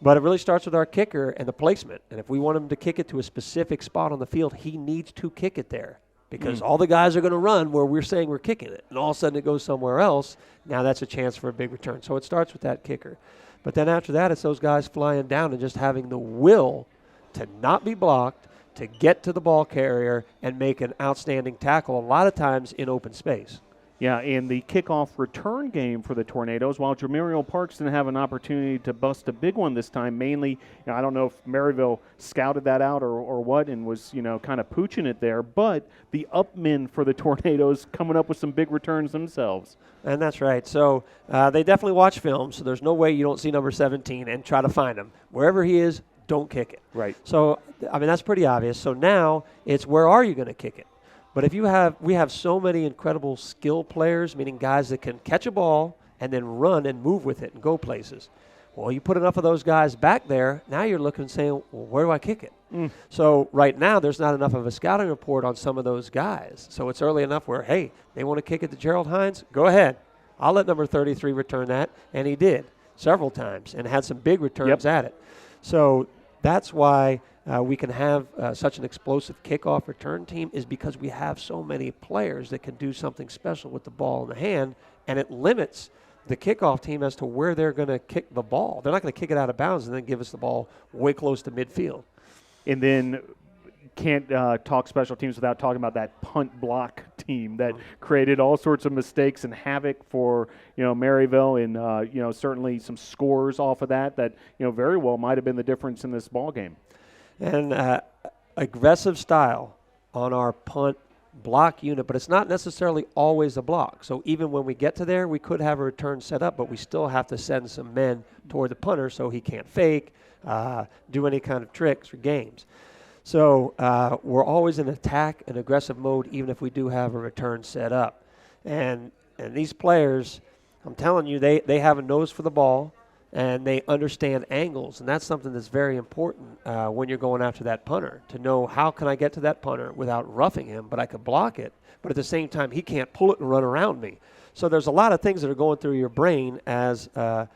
But it really starts with our kicker and the placement. And if we want him to kick it to a specific spot on the field, he needs to kick it there. Because all the guys are going to run where we're saying we're kicking it. And all of a sudden it goes somewhere else. Now that's a chance for a big return. So it starts with that kicker. But then after that, it's those guys flying down and just having the will to not be blocked, to get to the ball carrier and make an outstanding tackle, a lot of times in open space. Yeah, in the kickoff return game for the Tornadoes, while Jamariel Parks didn't have an opportunity to bust a big one this time, mainly, I don't know if Maryville scouted that out or what and was, kind of pooching it there, but the upmen for the Tornadoes coming up with some big returns themselves. And that's right. So they definitely watch film, so there's no way you don't see number 17 and try to find him. Wherever he is, don't kick it. Right. So, that's pretty obvious. So now it's where are you going to kick it? But we have so many incredible skill players, meaning guys that can catch a ball and then run and move with it and go places. Well, you put enough of those guys back there, now you're looking and saying, well, where do I kick it? So right now there's not enough of a scouting report on some of those guys. So it's early enough where, hey, they want to kick it to Gerald Hines? Go ahead. I'll let number 33 return that. And he did several times and had some big returns at it. So that's why we can have such an explosive kickoff return team is because we have so many players that can do something special with the ball in the hand, and it limits the kickoff team as to where they're going to kick the ball. They're not going to kick it out of bounds and then give us the ball way close to midfield. And then can't talk special teams without talking about that punt block team that created all sorts of mistakes and havoc for Maryville, and certainly some scores off of that very well might have been the difference in this ball game. And aggressive style on our punt block unit, but it's not necessarily always a block. So even when we get to there, we could have a return set up, but we still have to send some men toward the punter so he can't fake, do any kind of tricks or games. So we're always in attack and aggressive mode, even if we do have a return set up. And these players, I'm telling you, they have a nose for the ball, and they understand angles, and that's something that's very important when you're going after that punter, to know how can I get to that punter without roughing him, but I could block it, but at the same time, he can't pull it and run around me. So there's a lot of things that are going through your brain as a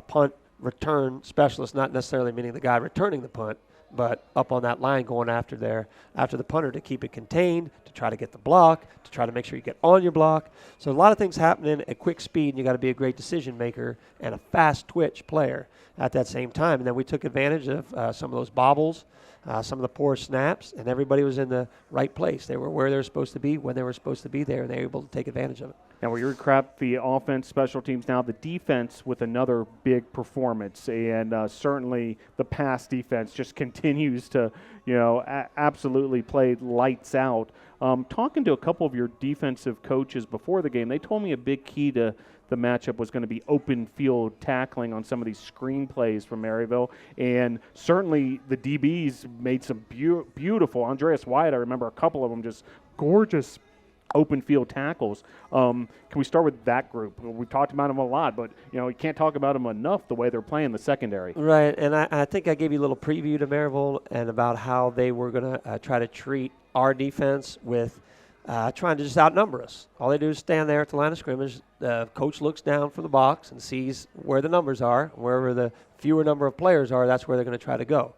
punt return specialist, not necessarily meaning the guy returning the punt, but up on that line going after the punter to keep it contained, to try to get the block, to try to make sure you get on your block. So a lot of things happening at quick speed, and you got to be a great decision maker and a fast twitch player at that same time. And then we took advantage of some of those bobbles, some of the poor snaps, and everybody was in the right place. They were where they were supposed to be, when they were supposed to be there, and they were able to take advantage of it. Now we recap the offense, special teams, now the defense with another big performance, and certainly the pass defense just continues to, absolutely play lights out. Talking to a couple of your defensive coaches before the game, they told me a big key to the matchup was going to be open field tackling on some of these screen plays from Maryville, and certainly the DBs made some beautiful. Andreas Wyatt, I remember a couple of them just gorgeous open field tackles. Can we start with that group? We've talked about them a lot, but you can't talk about them enough the way they're playing the secondary. Right, and I think I gave you a little preview to Maryville and about how they were going to try to treat our defense with trying to just outnumber us. All they do is stand there at the line of scrimmage. The coach looks down from the box and sees where the numbers are. Wherever the fewer number of players are, that's where they're going to try to go.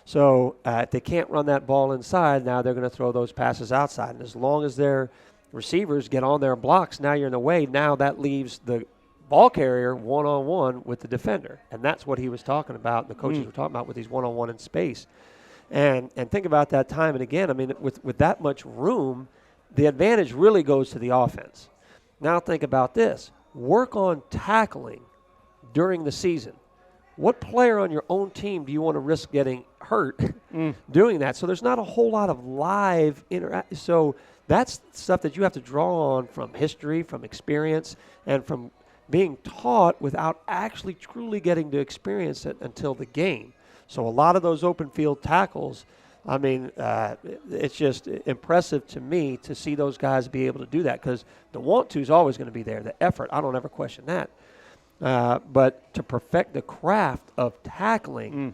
So if they can't run that ball inside, now they're going to throw those passes outside. And as long as their receivers get on their blocks, now you're in the way. Now that leaves the ball carrier one-on-one with the defender. And that's what he was talking about, the coaches were talking about with these one-on-one in space. And think about that time. And again, with that much room, the advantage really goes to the offense. Now think about this. Work on tackling during the season. What player on your own team do you want to risk getting hurt doing that? So there's not a whole lot of live interaction. So that's stuff that you have to draw on from history, from experience, and from being taught without actually truly getting to experience it until the game. So a lot of those open field tackles, I mean, it's just impressive to me to see those guys be able to do that, because the want to is always going to be there. The effort, I don't ever question that. But to perfect the craft of tackling,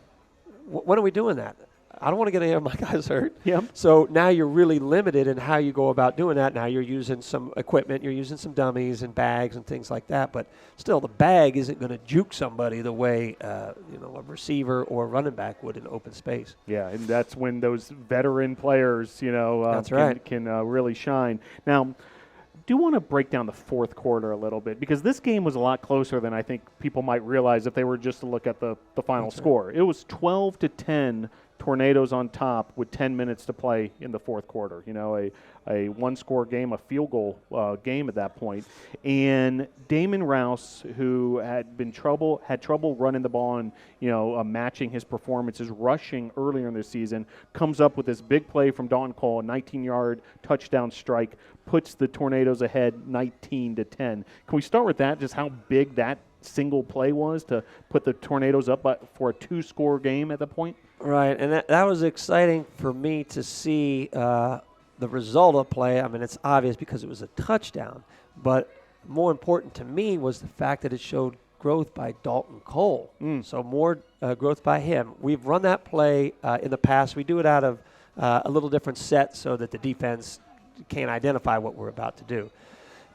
when are we doing that? I don't want to get any of my guys hurt. Yep. So now you're really limited in how you go about doing that. Now you're using some equipment, you're using some dummies and bags and things like that. But still, the bag isn't going to juke somebody the way a receiver or a running back would in open space. Yeah, and that's when those veteran players, That's right. can really shine. Now, do want to break down the fourth quarter a little bit, because this game was a lot closer than I think people might realize if they were just to look at the final score. It was 12-10 Tornadoes on top with 10 minutes to play in the fourth quarter. A one-score game, a field goal game at that point. And Damon Rouse, who had trouble running the ball and matching his performances, rushing earlier in the season, comes up with this big play from Dalton Cole, a 19-yard touchdown strike, puts the Tornadoes ahead 19-10. Can we start with that? Just how big that single play was to put the Tornadoes up for a two-score game at the point? Right, and that was exciting for me to see the result of play. I mean, it's obvious because it was a touchdown, but more important to me was the fact that it showed growth by Dalton Cole. So more growth by him. We've run that play in the past. We do it out of a little different set so that the defense can't identify what we're about to do.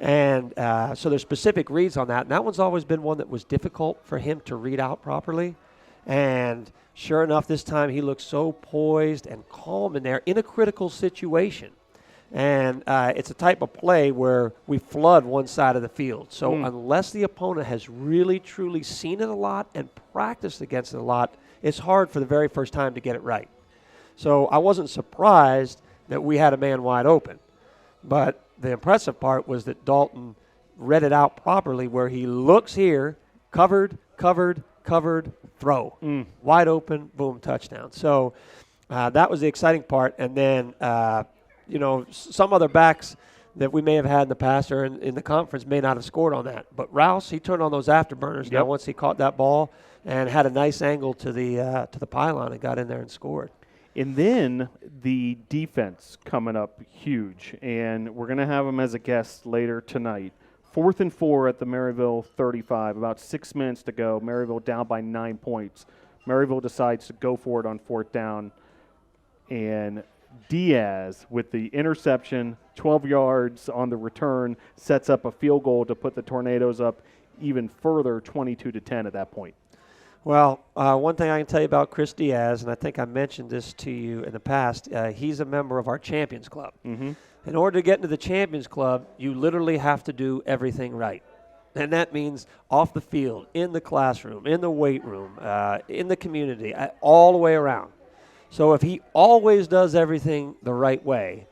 And so there's specific reads on that, and that one's always been one that was difficult for him to read out properly. And sure enough, this time he looked so poised and calm in there in a critical situation. And it's a type of play where we flood one side of the field. So unless the opponent has really, truly seen it a lot and practiced against it a lot, it's hard for the very first time to get it right. So I wasn't surprised that we had a man wide open. But the impressive part was that Dalton read it out properly, where he looks here, covered, throw. Wide open, boom, touchdown. So that was the exciting part. And then, some other backs that we may have had in the past or in the conference may not have scored on that. But Rouse, he turned on those afterburners. Yep. Now once he caught that ball and had a nice angle to the pylon and got in there and scored. And then the defense coming up huge, and we're going to have them as a guest later tonight. 4th and 4 at the Maryville 35, about 6 minutes to go. Maryville down by 9 points. Maryville decides to go for it on 4th down, and Diaz with the interception, 12 yards on the return, sets up a field goal to put the Tornadoes up even further, 22-10 at that point. Well, one thing I can tell you about Chris Diaz, and I think I mentioned this to you in the past, he's a member of our Champions Club. In order to get into the Champions Club, you literally have to do everything right. And that means off the field, in the classroom, in the weight room, in the community, all the way around. So if he always does everything the right way,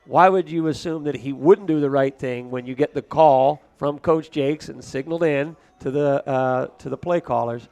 why would you assume that he wouldn't do the right thing when you get the call from Coach Jakes and signaled in to the play callers?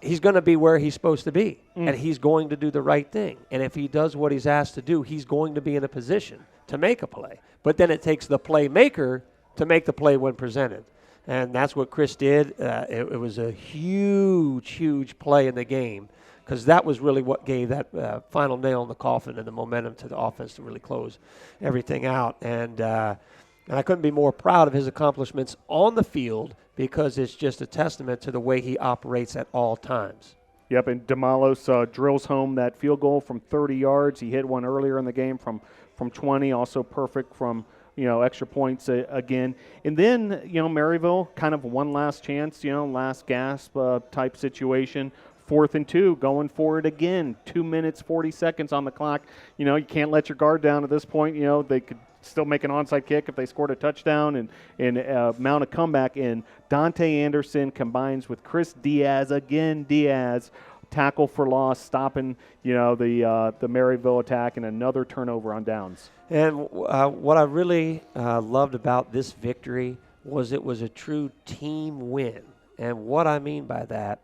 He's going to be where he's supposed to be, and he's going to do the right thing. And if he does what he's asked to do, he's going to be in a position to make a play. But then it takes the playmaker to make the play when presented. And that's what Chris did. It was a huge play in the game, because that was really what gave that final nail in the coffin and the momentum to the offense to really close everything out. And I couldn't be more proud of his accomplishments on the field, because it's just a testament to the way he operates at all times. Yep, and Damalos drills home that field goal from 30 yards. He hit one earlier in the game from 20, also perfect from extra points again. And then, Maryville, kind of one last chance, last gasp type situation. 4th and 2, going for it again. 2 minutes, 40 seconds on the clock. You can't let your guard down at this point. They could still make an onside kick if they scored a touchdown and mount a comeback. And Dante Anderson combines with Chris Diaz. Again, Diaz, tackle for loss, stopping, the Maryville attack, and another turnover on downs. And what I really loved about this victory was it was a true team win. And what I mean by that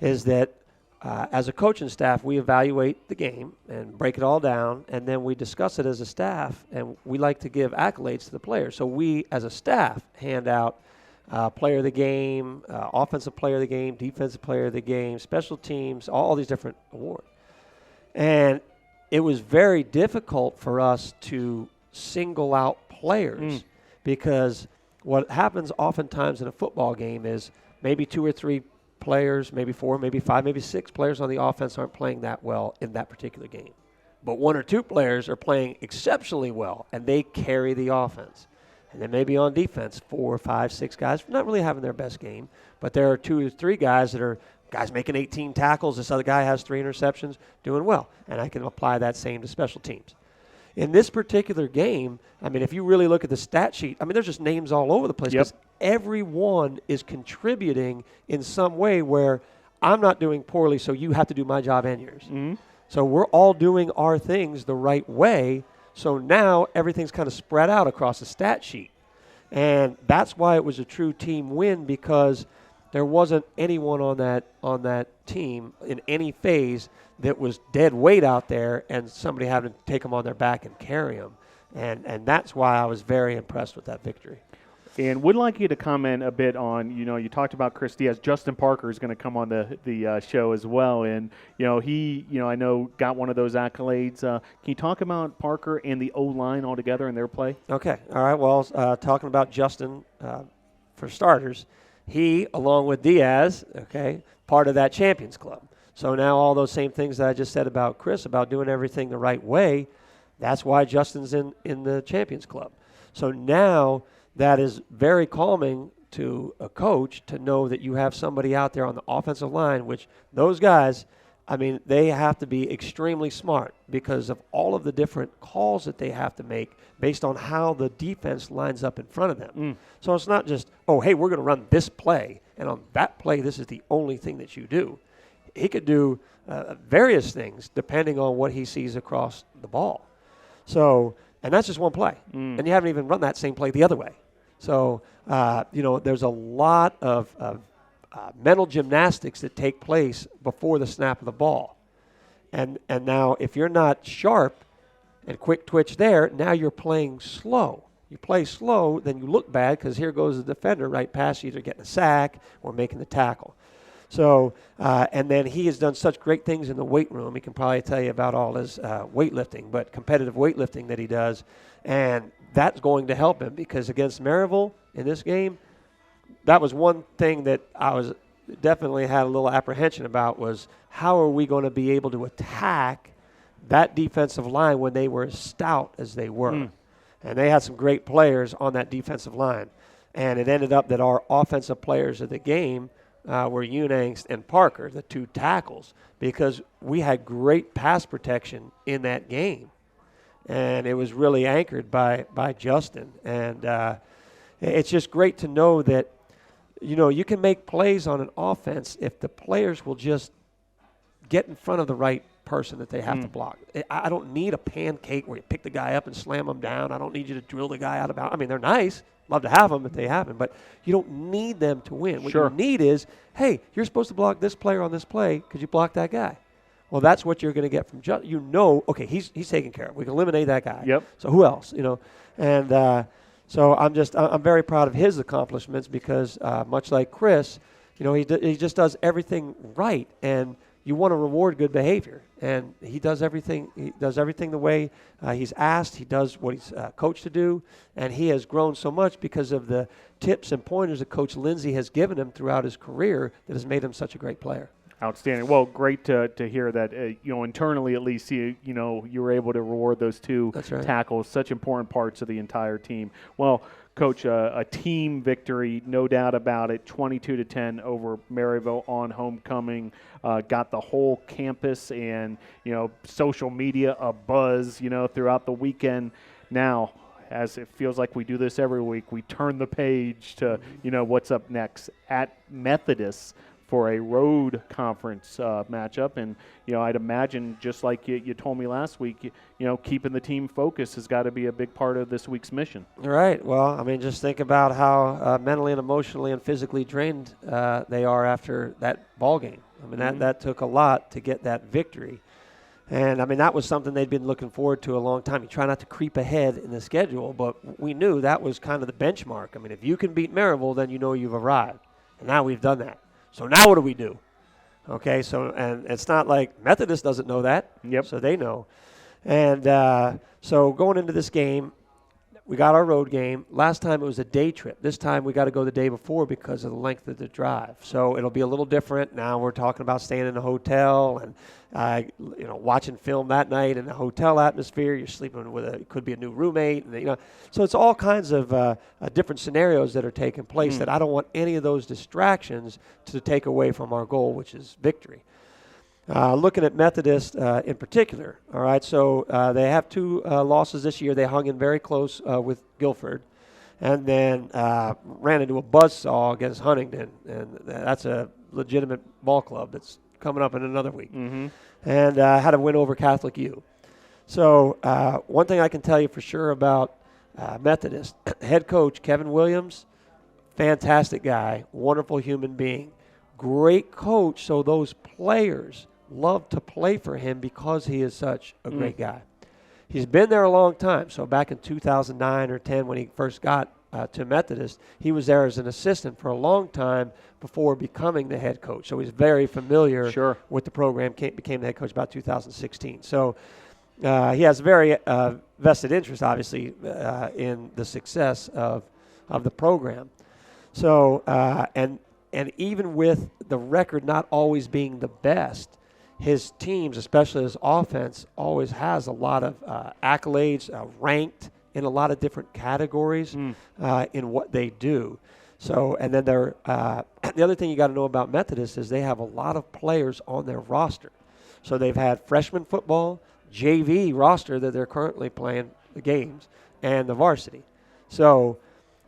is that as a coaching staff, we evaluate the game and break it all down, and then we discuss it as a staff, and we like to give accolades to the players. So we, as a staff, hand out player of the game, offensive player of the game, defensive player of the game, special teams, all these different awards. And it was very difficult for us to single out players because what happens oftentimes in a football game is maybe 2 or 3 players, maybe 4, maybe 5, maybe 6 players on the offense aren't playing that well in that particular game. But 1 or 2 players are playing exceptionally well, and they carry the offense. And then maybe on defense, 4, 5, 6 guys not really having their best game, but there are 2 or 3 guys that are guys making 18 tackles. This other guy has 3 interceptions, doing well. And I can apply that same to special teams. In this particular game, I mean, if you really look at the stat sheet, I mean, there's just names all over the place because everyone is contributing in some way where I'm not doing poorly, so you have to do my job and yours. So we're all doing our things the right way, so now everything's kind of spread out across the stat sheet. And that's why it was a true team win, because there wasn't anyone on that team in any phase that was dead weight out there and somebody having to take them on their back and carry them. And that's why I was very impressed with that victory. And would like you to comment a bit on, you talked about Chris Diaz. Justin Parker is going to come on the show as well. And, he, I know got one of those accolades. Can you talk about Parker and the O-line altogether and their play? Okay. All right. Well, talking about Justin, for starters, he, along with Diaz, part of that Champions Club. So now all those same things that I just said about Chris, about doing everything the right way, that's why Justin's in the Champions Club. So now that is very calming to a coach to know that you have somebody out there on the offensive line, which those guys, I mean, they have to be extremely smart because of all of the different calls that they have to make based on how the defense lines up in front of them. So it's not just, oh, hey, we're going to run this play, and on that play, this is the only thing that you do. He could do various things depending on what he sees across the ball. So, and that's just one play. And you haven't even run that same play the other way. So, there's a lot of mental gymnastics that take place before the snap of the ball. And now if you're not sharp and quick twitch there, now you're playing slow. You play slow, then you look bad because here goes the defender right past you, either getting a sack or making the tackle. So, and then he has done such great things in the weight room. He can probably tell you about all his weightlifting, but competitive weightlifting that he does. And that's going to help him because against Maryville in this game, that was one thing that I was definitely had a little apprehension about was how are we going to be able to attack that defensive line when they were as stout as they were. And they had some great players on that defensive line. And it ended up that our offensive players of the game were Unangst and Parker, the 2 tackles, because we had great pass protection in that game. And it was really anchored by Justin. And it's just great to know that, you can make plays on an offense if the players will just get in front of the right person that they have to block. I don't need a pancake where you pick the guy up and slam them down. I don't need you to drill the guy out of bounds. I mean, they're nice. Love to have them if they happen, but you don't need them to win. What you need is, hey, you're supposed to block this player on this play. Could you block that guy? Well, that's what you're going to get from Justin. Okay, he's taken care of. We can eliminate that guy. Yep. So who else? And so I'm very proud of his accomplishments because much like Chris, he just does everything right, and you want to reward good behavior, and he does everything. He does everything the way he's asked. He does what he's coached to do, and he has grown so much because of the tips and pointers that Coach Lindsay has given him throughout his career that has made him such a great player. Outstanding. Well, great to hear that, internally at least, you were able to reward those 2 tackles, such important parts of the entire team. Well, Coach, a team victory, no doubt about it, 22-10 over Maryville on homecoming. Got the whole campus and, social media abuzz, throughout the weekend. Now, as it feels like we do this every week, we turn the page to, what's up next at Methodist for a road conference matchup. And, I'd imagine, just like you told me last week, keeping the team focused has got to be a big part of this week's mission. Right. Well, I mean, just think about how mentally and emotionally and physically drained they are after that ball game. I mean, that took a lot to get that victory. And, I mean, that was something they'd been looking forward to a long time. You try not to creep ahead in the schedule, but we knew that was kind of the benchmark. I mean, if you can beat Maryville, then you've arrived. And now we've done that. So now what do we do? Okay, so and it's not like Methodist doesn't know that. Yep. So they know. And so going into this game, we got our road game. Last time it was a day trip. This time we got to go the day before because of the length of the drive. So it'll be a little different. Now we're talking about staying in a hotel and watching film that night in a hotel atmosphere. You're sleeping with it could be a new roommate, and so it's all kinds of different scenarios that are taking place that I don't want any of those distractions to take away from our goal, which is victory. Looking at Methodist in particular, all right, so they have 2 losses this year. They hung in very close with Guilford and then ran into a buzzsaw against Huntington, and that's a legitimate ball club that's coming up in another week, and had a win over Catholic U. So one thing I can tell you for sure about Methodist, head coach Kevin Williams, fantastic guy, wonderful human being, great coach, so those players love to play for him because he is such a great guy. He's been there a long time. So back in 2009 or 10 when he first got to Methodist, he was there as an assistant for a long time before becoming the head coach. So he's very familiar with the program, became the head coach about 2016. So he has very vested interest, obviously, in the success of the program. So, and even with the record not always being the best, his teams, especially his offense, always has a lot of accolades, ranked in a lot of different categories in what they do. So, and then they're the other thing you got to know about Methodist is they have a lot of players on their roster. So they've had freshman football, JV roster that they're currently playing the games, and the varsity. So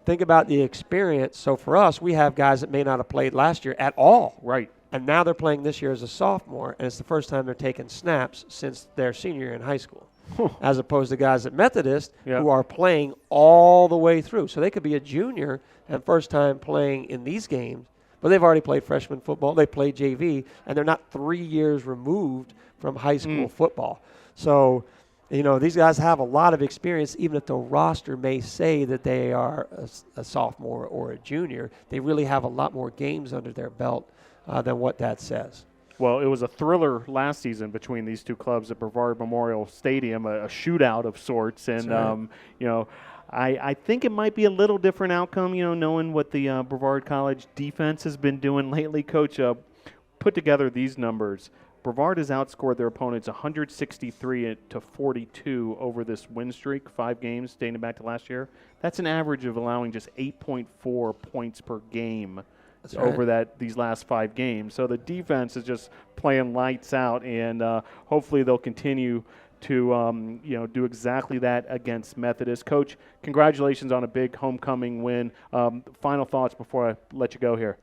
think about the experience. So for us, we have guys that may not have played last year at all. Right. And now they're playing this year as a sophomore, and it's the first time they're taking snaps since their senior year in high school, as opposed to guys at Methodist who are playing all the way through. So they could be a junior and first time playing in these games, but they've already played freshman football. They played JV, and they're not 3 years removed from high school football. So, these guys have a lot of experience, even if the roster may say that they are a sophomore or a junior. They really have a lot more games under their belt than what that says. Well, it was a thriller last season between these 2 clubs at Brevard Memorial Stadium, a shootout of sorts. And, I think it might be a little different outcome, knowing what the Brevard College defense has been doing lately. Coach, put together these numbers. Brevard has outscored their opponents 163-42 over this win streak, 5 games dating back to last year. That's an average of allowing just 8.4 points per game. That's over these last 5 games. So the defense is just playing lights out, and hopefully they'll continue to do exactly that against Methodist. Coach, congratulations on a big homecoming win. Final thoughts before I let you go here.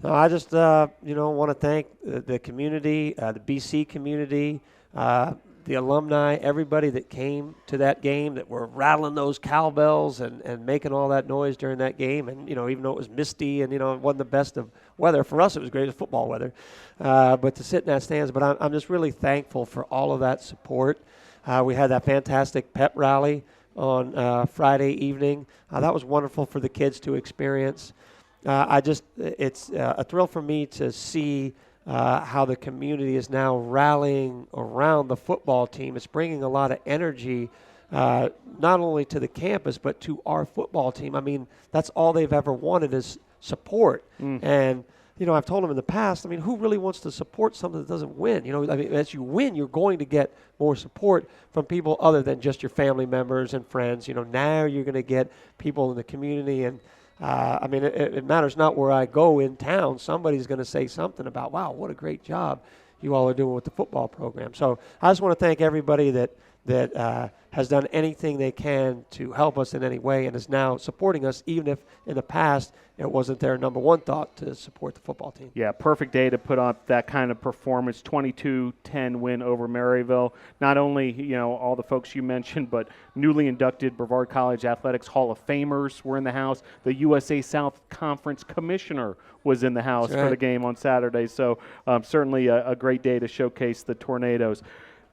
No, I just want to thank the community, the BC community, the alumni, everybody that came to that game, that were rattling those cowbells and making all that noise during that game. And, even though it was misty and, it wasn't the best of weather, for us it was great as football weather. But to sit in that stands, but I'm just really thankful for all of that support. We had that fantastic pep rally on Friday evening. That was wonderful for the kids to experience. It's a thrill for me to see how the community is now rallying around the football team. It's bringing a lot of energy, not only to the campus, but to our football team. I mean, that's all they've ever wanted is support. And, I've told them in the past, who really wants to support something that doesn't win? As you win, you're going to get more support from people other than just your family members and friends. Now you're going to get people in the community. And, it matters not where I go in town. Somebody's going to say something about, wow, what a great job you all are doing with the football program. So I just want to thank everybody that has done anything they can to help us in any way and is now supporting us, even if in the past it wasn't their number one thought to support the football team. Yeah, perfect day to put up that kind of performance, 22-10 win over Maryville. Not only, all the folks you mentioned, but newly inducted Brevard College Athletics Hall of Famers were in the house. The USA South Conference Commissioner was in the house for the game on Saturday. So certainly a great day to showcase the Tornadoes.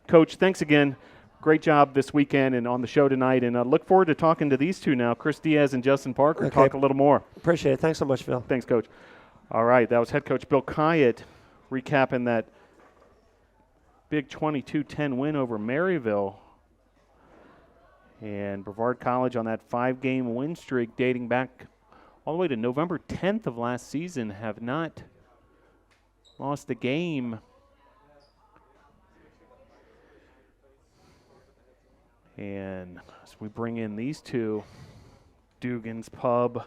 Coach, thanks again. Great job this weekend and on the show tonight. And I look forward to talking to these two now, Chris Diaz and Justin Parker, talk a little more. Appreciate it. Thanks so much, Phil. Thanks, Coach. All right, that was head coach Bill Kyatt recapping that big 22-10 win over Maryville And Brevard College on that 5-game win streak dating back all the way to November 10th of last season have not lost a game. And as we bring in these two, Dugan's Pub,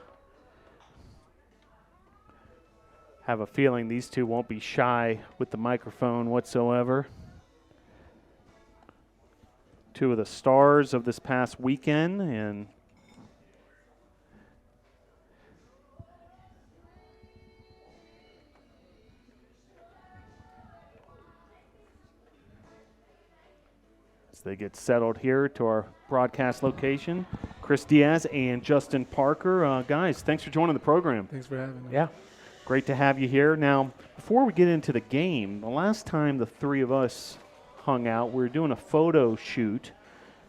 have a feeling these two won't be shy with the microphone whatsoever. Two of the stars of this past weekend, and as they get settled here to our broadcast location, Chris Diaz and Justin Parker. Guys, thanks for joining the program. Thanks for having me. Yeah, great to have you here. Now, before we get into the game, the last time the three of us hung out, we were doing a photo shoot,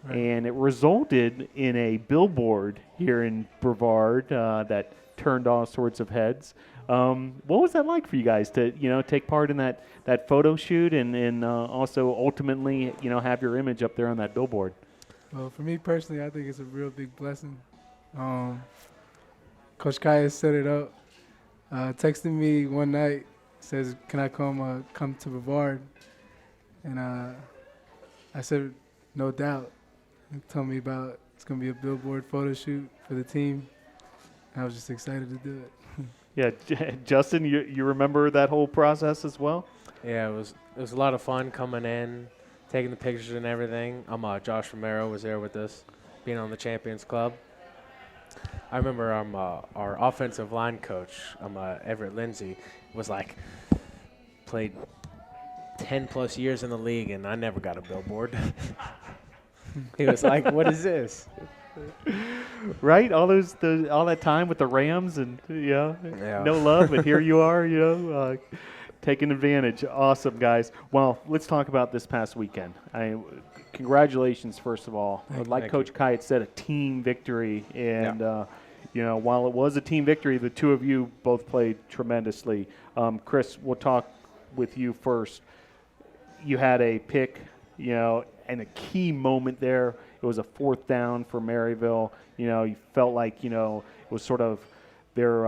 Right. and it resulted in a billboard here in Brevard that turned all sorts of heads. What was that like for you guys to, take part in that photo shoot and also ultimately, have your image up there on that billboard? Well, for me personally, I think it's a real big blessing. Coach Kaya set it up. Texted me one night, says, "Can I come to Brevard?" And I said, "No doubt." He told me about it's gonna be a billboard photo shoot for the team. I was just excited to do it. Yeah, Justin, you remember that whole process as well? Yeah, it was a lot of fun coming in, taking the pictures and everything. Josh Romero was there with us, being on the Champions Club. I remember our offensive line coach, Everett Lindsay, was like, played 10 plus years in the league, and I never got a billboard. He was like, "What is this?" Right, all that time with the Rams, and Yeah. no love, but here you are, taking advantage. Awesome, guys. Well, let's talk about this past weekend. Congratulations, first of all. Like Thank Coach Kite said, a team victory, and while it was a team victory, the two of you both played tremendously. Chris, we'll talk with you first. You had a pick, and a key moment there. It was a 4th down for Maryville. You felt like, it was sort of their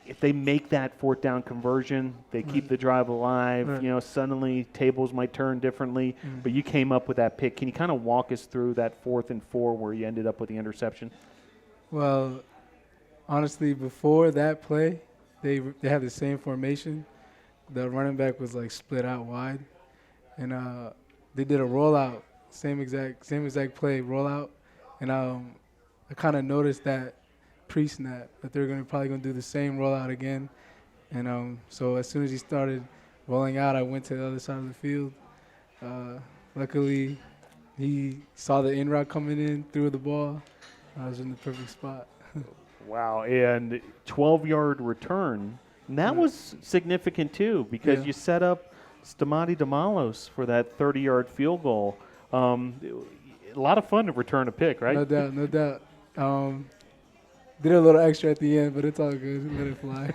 if they make that 4th down conversion, they keep the drive alive. Right. Suddenly tables might turn differently. But you came up with that pick. Can you kind of walk us through that 4th and 4 where you ended up with the interception? Well, honestly, before that play, they had the same formation. The running back was like split out wide, and they did a rollout, same exact play rollout, and I kind of noticed that pre-snap that they're probably gonna do the same rollout again, and so as soon as he started rolling out, I went to the other side of the field. Luckily, he saw the in route coming in, threw the ball. I was in the perfect spot. Wow, and 12-yard return. And that was significant, too, because you set up Stamati Damalos for that 30-yard field goal. A lot of fun to return a pick, right? No doubt. Did a little extra at the end, but it's all good. Let it fly.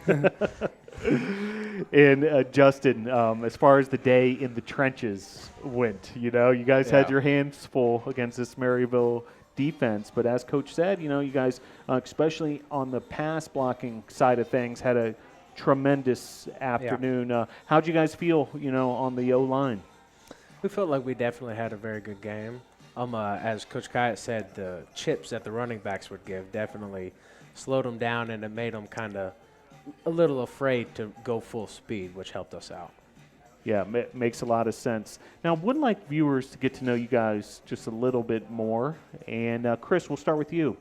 And Justin, as far as the day in the trenches went, you guys had your hands full against this Maryville defense. But as Coach said, you guys, especially on the pass blocking side of things, had a tremendous afternoon. How'd you guys feel, on the O-line? We felt like we definitely had a very good game. As Coach Kite said, the chips that the running backs would give definitely slowed them down, and it made them kind of a little afraid to go full speed, which helped us out. Yeah, makes a lot of sense. Now, would like viewers to get to know you guys just a little bit more. And Chris, we'll start with you.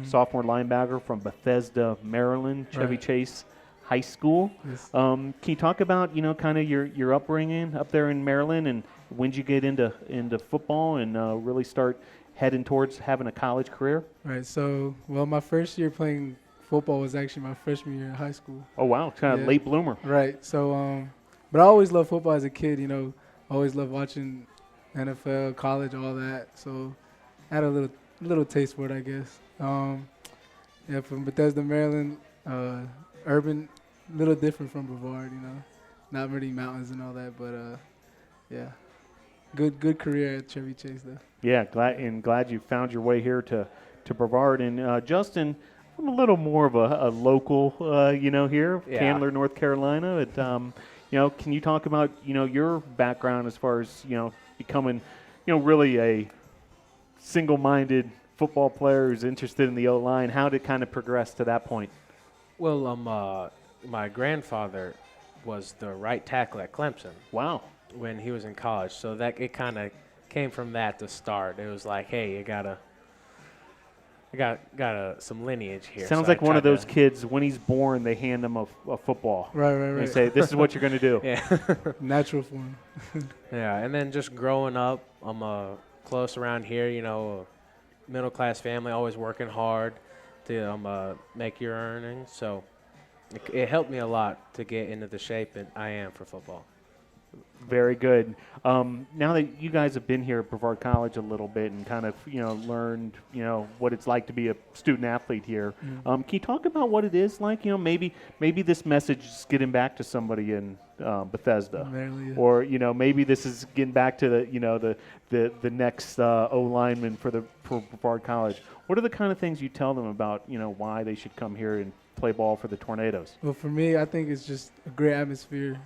Sophomore linebacker from Bethesda, Maryland, Chevy Chase High School. Yes. Can you talk about kind of your upbringing up there in Maryland, and when did you get into football and really start heading towards having a college career? Right. So, my first year playing football was actually my freshman year in high school. Oh wow, kind of late bloomer. Right. So, but I always loved football as a kid. Always loved watching NFL, college, all that. So, I had a little taste for it, I guess. From Bethesda, Maryland, urban, a little different from Brevard. Not many mountains and all that, but yeah. Good career at Chevy Chase though. Yeah, glad you found your way here to Brevard. And Justin, I'm a little more of a local, here, Yeah. Candler, North Carolina. Can you talk about your background as far as becoming really a single-minded football player who's interested in the O-line? How did it kind of progress to that point? Well, my grandfather was the right tackle at Clemson Wow. when he was in college, so that it kind of came from that to start. It was like, hey, I got some lineage here. Sounds so like I one of tried those kids, when he's born, they hand him a football. Right. And they say, this is what you're going to do. Yeah. Natural form. Yeah, and then just growing up, I'm close around here, a middle-class family, always working hard to make your earnings. So it helped me a lot to get into the shape that I am for football. Very good. Now that you guys have been here at Brevard College a little bit and kind of learned what it's like to be a student athlete here, can you talk about what it is like? Maybe this message is getting back to somebody in Bethesda, Primarily, yeah. or maybe this is getting back to the next O lineman for Brevard College. What are the kind of things you tell them about why they should come here and play ball for the Tornadoes? Well, for me, I think it's just a great atmosphere.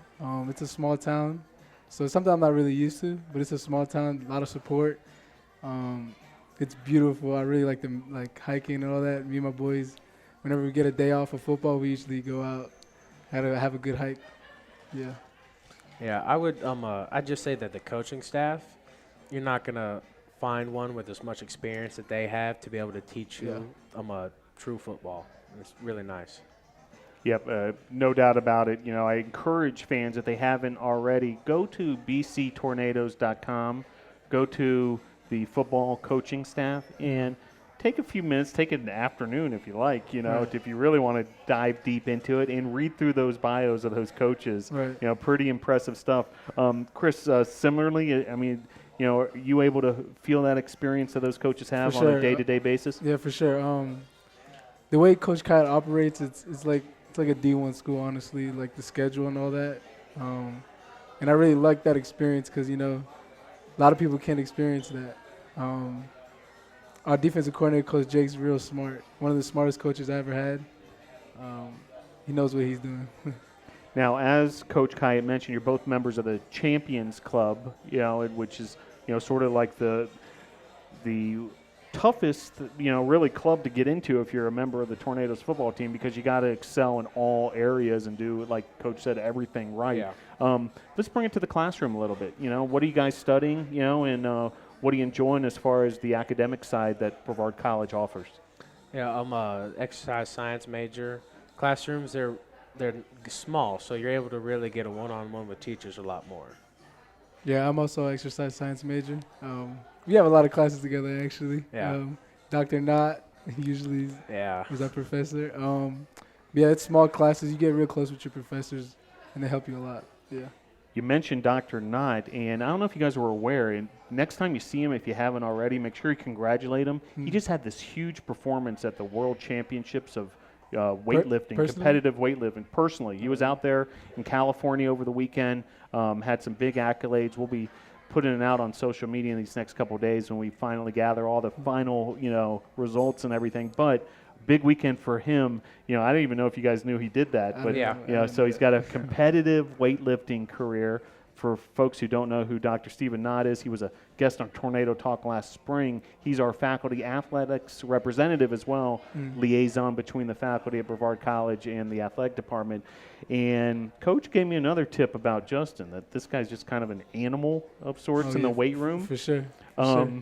It's a small town, so something I'm not really used to, but it's a small town, a lot of support. It's beautiful. I really like hiking and all that. Me and my boys, whenever we get a day off of football, we usually go out, have a good hike. Yeah. Yeah, I would I'd just say that the coaching staff, you're not gonna find one with as much experience that they have to be able to teach you true football. It's really nice. Yep, no doubt about it. I encourage fans, if they haven't already, go to bctornadoes.com, go to the football coaching staff, and take a few minutes, take an afternoon if you like, Right. if you really want to dive deep into it and read through those bios of those coaches. Right. Pretty impressive stuff. Chris, similarly, are you able to feel that experience that those coaches have For on a sure. day-to-day basis? Yeah, for sure. The way Coach Kyle operates, it's like a D1 school, honestly, like the schedule and all that. And I really like that experience because, a lot of people can't experience that. Our defensive coordinator, Coach Jake's real smart. One of the smartest coaches I ever had. He knows what he's doing. Now, as Coach Kai had mentioned, you're both members of the Champions Club, which is, sort of like the toughest, really club to get into if you're a member of the Tornadoes football team, because you got to excel in all areas and do, like Coach said, everything right. Yeah. Let's bring it to the classroom a little bit. What are you guys studying, and what are you enjoying as far as the academic side that Brevard College offers? Yeah, I'm a exercise science major. Classrooms, they're small, so you're able to really get a one-on-one with teachers a lot more. Yeah, I'm also an exercise science major. We have a lot of classes together, actually. Yeah. Dr. Knott usually Yeah. is our professor. Yeah, it's small classes. You get real close with your professors, and they help you a lot. Yeah. You mentioned Dr. Knott, and I don't know if you guys were aware, and next time you see him, if you haven't already, make sure you congratulate him. He just had this huge performance at the World Championships of weightlifting, personally? competitive weightlifting. Personally, he was out there in California over the weekend, had some big accolades. We'll be putting it out on social media in these next couple of days when we finally gather all the final, results and everything. But big weekend for him. I don't even know if you guys knew he did that, but Yeah. so he's got a competitive weightlifting career. For folks who don't know who Dr. Stephen Knott is, he was a guest on Tornado Talk last spring. He's our faculty athletics representative as well, liaison between the faculty at Brevard College and the athletic department. And Coach gave me another tip about Justin, that this guy's just kind of an animal of sorts in the weight room. For sure. Why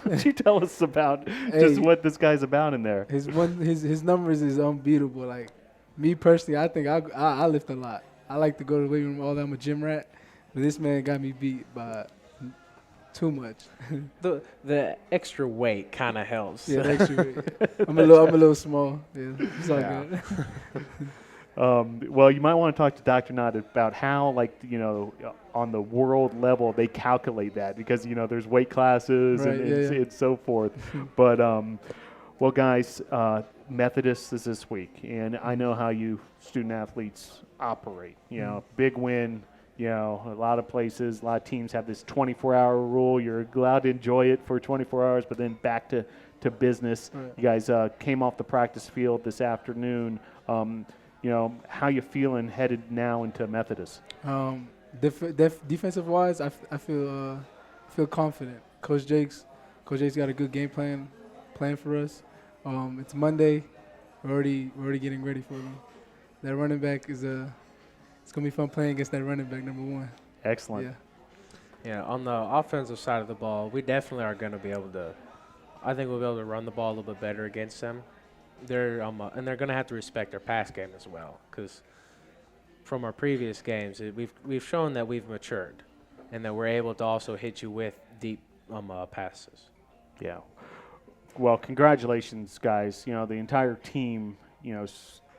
don't you tell us about just what this guy's about in there? His numbers is unbeatable. Like me personally, I think I lift a lot. I like to go to the weight room all that. I'm a gym rat, but this man got me beat by too much. The extra weight kind of helps. Yeah, the extra weight. I'm a little small. Yeah, it's all good. Well, you might want to talk to Dr. Knott about how, on the world level, they calculate that, because, there's weight classes Right, and so forth. But, well, guys, Methodist is this week, and I know how you student athletes operate. Big win, You know, a lot of places, a lot of teams have this 24-hour rule. You're allowed to enjoy it for 24 hours, but then back to business. Right. You guys came off the practice field this afternoon. You know, how you feeling headed now into Methodist? Defensive wise, I feel confident. Coach Jake's got a good game plan for us. It's Monday. We're already getting ready for them. That running back is it's gonna be fun playing against that running back, number one. Excellent. Yeah. Yeah, on the offensive side of the ball, we definitely are going to be able to. I think we'll be able to run the ball a little bit better against them. They're and they're going to have to respect their pass game as well, because from our previous games, we've shown that we've matured, and that we're able to also hit you with deep passes. Yeah. Well, congratulations, guys. You know, the entire team, you know,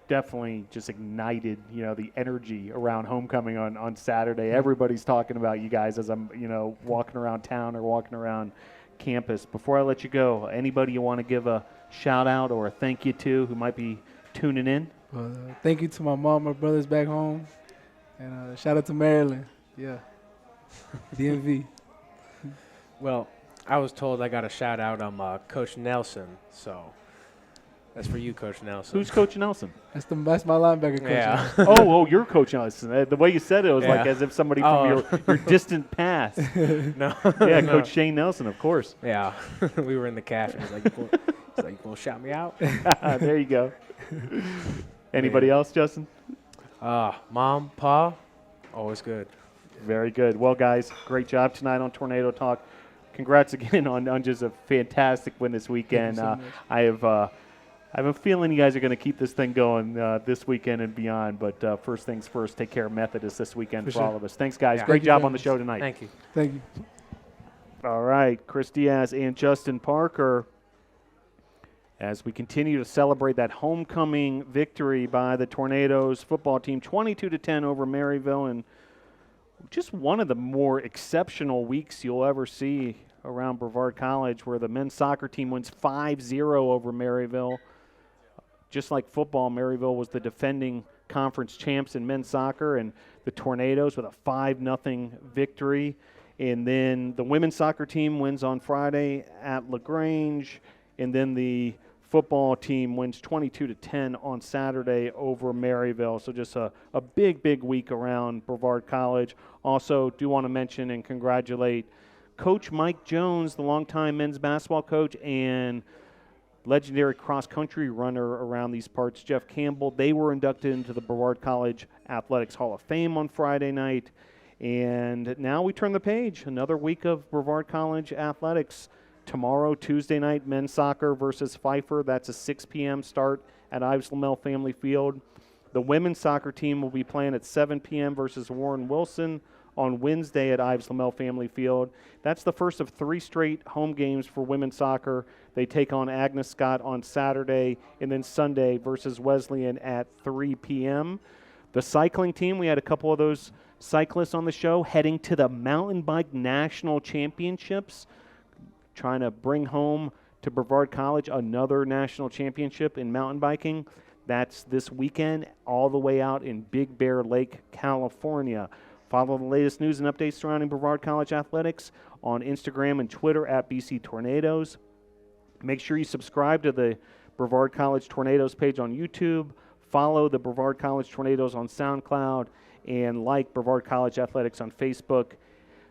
definitely just ignited, you know, the energy around homecoming on Saturday. Everybody's talking about you guys as I'm, you know, walking around town or walking around campus. Before I let you go, anybody you want to give a shout out or a thank you to who might be tuning in? Thank you to my mom, my brothers back home, and shout out to Maryland. Yeah. DMV. Well, I was told I got a shout out on Coach Nelson, so that's for you, Coach Nelson. Who's Coach Nelson? That's my linebacker coach. Yeah. oh, you're Coach Nelson. The way you said it was like Yeah. as if somebody from your distant past. No. Yeah, No. Coach Shane Nelson, of course. Yeah. We were in the cafe. He's like, you gonna shout me out? There you go. Anybody else, Justin? Mom, Pa, always good. Very good. Well, guys, great job tonight on Tornado Talk. Congrats again on just a fantastic win this weekend. Thank you so I much. have a feeling you guys are going to keep this thing going this weekend and beyond. But first things first, take care of Methodist this weekend for sure. all of us. Thanks, guys. Yeah. Great Thank you job very on the much. show tonight. Thank you. Thank you. All right, Chris Diaz and Justin Parker, as we continue to celebrate that homecoming victory by the Tornadoes football team, 22-10 over Maryville, and just one of the more exceptional weeks you'll ever see around Brevard College, where the men's soccer team wins 5-0 over Maryville. Just like football, Maryville was the defending conference champs in men's soccer, and the Tornadoes with a 5-0 victory. And then the women's soccer team wins on Friday at LaGrange, and then the football team wins 22-10 on Saturday over Maryville. So just a big week around Brevard College. Also, do want to mention and congratulate Coach Mike Jones, the longtime men's basketball coach and legendary cross-country runner around these parts, Jeff Campbell. They were inducted into the Brevard College Athletics Hall of Fame on Friday night. And now we turn the page. Another week of Brevard College athletics. Tomorrow, Tuesday night, men's soccer versus Pfeiffer. That's a 6 p.m. start at Ives Lamel Family Field. The women's soccer team will be playing at 7 p.m. versus Warren Wilson on Wednesday at Ives Lamel Family Field. That's the first of 3 straight home games for women's soccer. They take on Agnes Scott on Saturday, and then Sunday versus Wesleyan at 3 p.m. The cycling team, we had a couple of those cyclists on the show heading to the Mountain Bike National Championships, trying to bring home to Brevard College another national championship in mountain biking. That's this weekend, all the way out in Big Bear Lake, California. Follow the latest news and updates surrounding Brevard College athletics on Instagram and Twitter at BC Tornadoes. Make sure you subscribe to the Brevard College Tornadoes page on YouTube. Follow the Brevard College Tornadoes on SoundCloud, and like Brevard College Athletics on Facebook.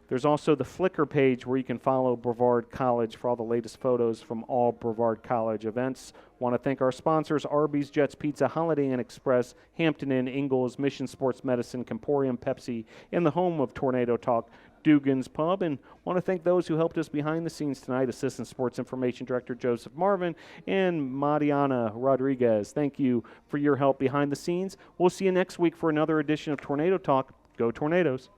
There's also the Flickr page where you can follow Brevard College for all the latest photos from all Brevard College events. Want to thank our sponsors, Arby's, Jets Pizza, Holiday Inn Express, Hampton Inn, Ingalls, Mission Sports Medicine, Comporium Pepsi, and the home of Tornado Talk, Dugan's Pub. And want to thank those who helped us behind the scenes tonight, Assistant Sports Information Director Joseph Marvin and Mariana Rodriguez. Thank you for your help behind the scenes. We'll see you next week for another edition of Tornado Talk. Go Tornadoes.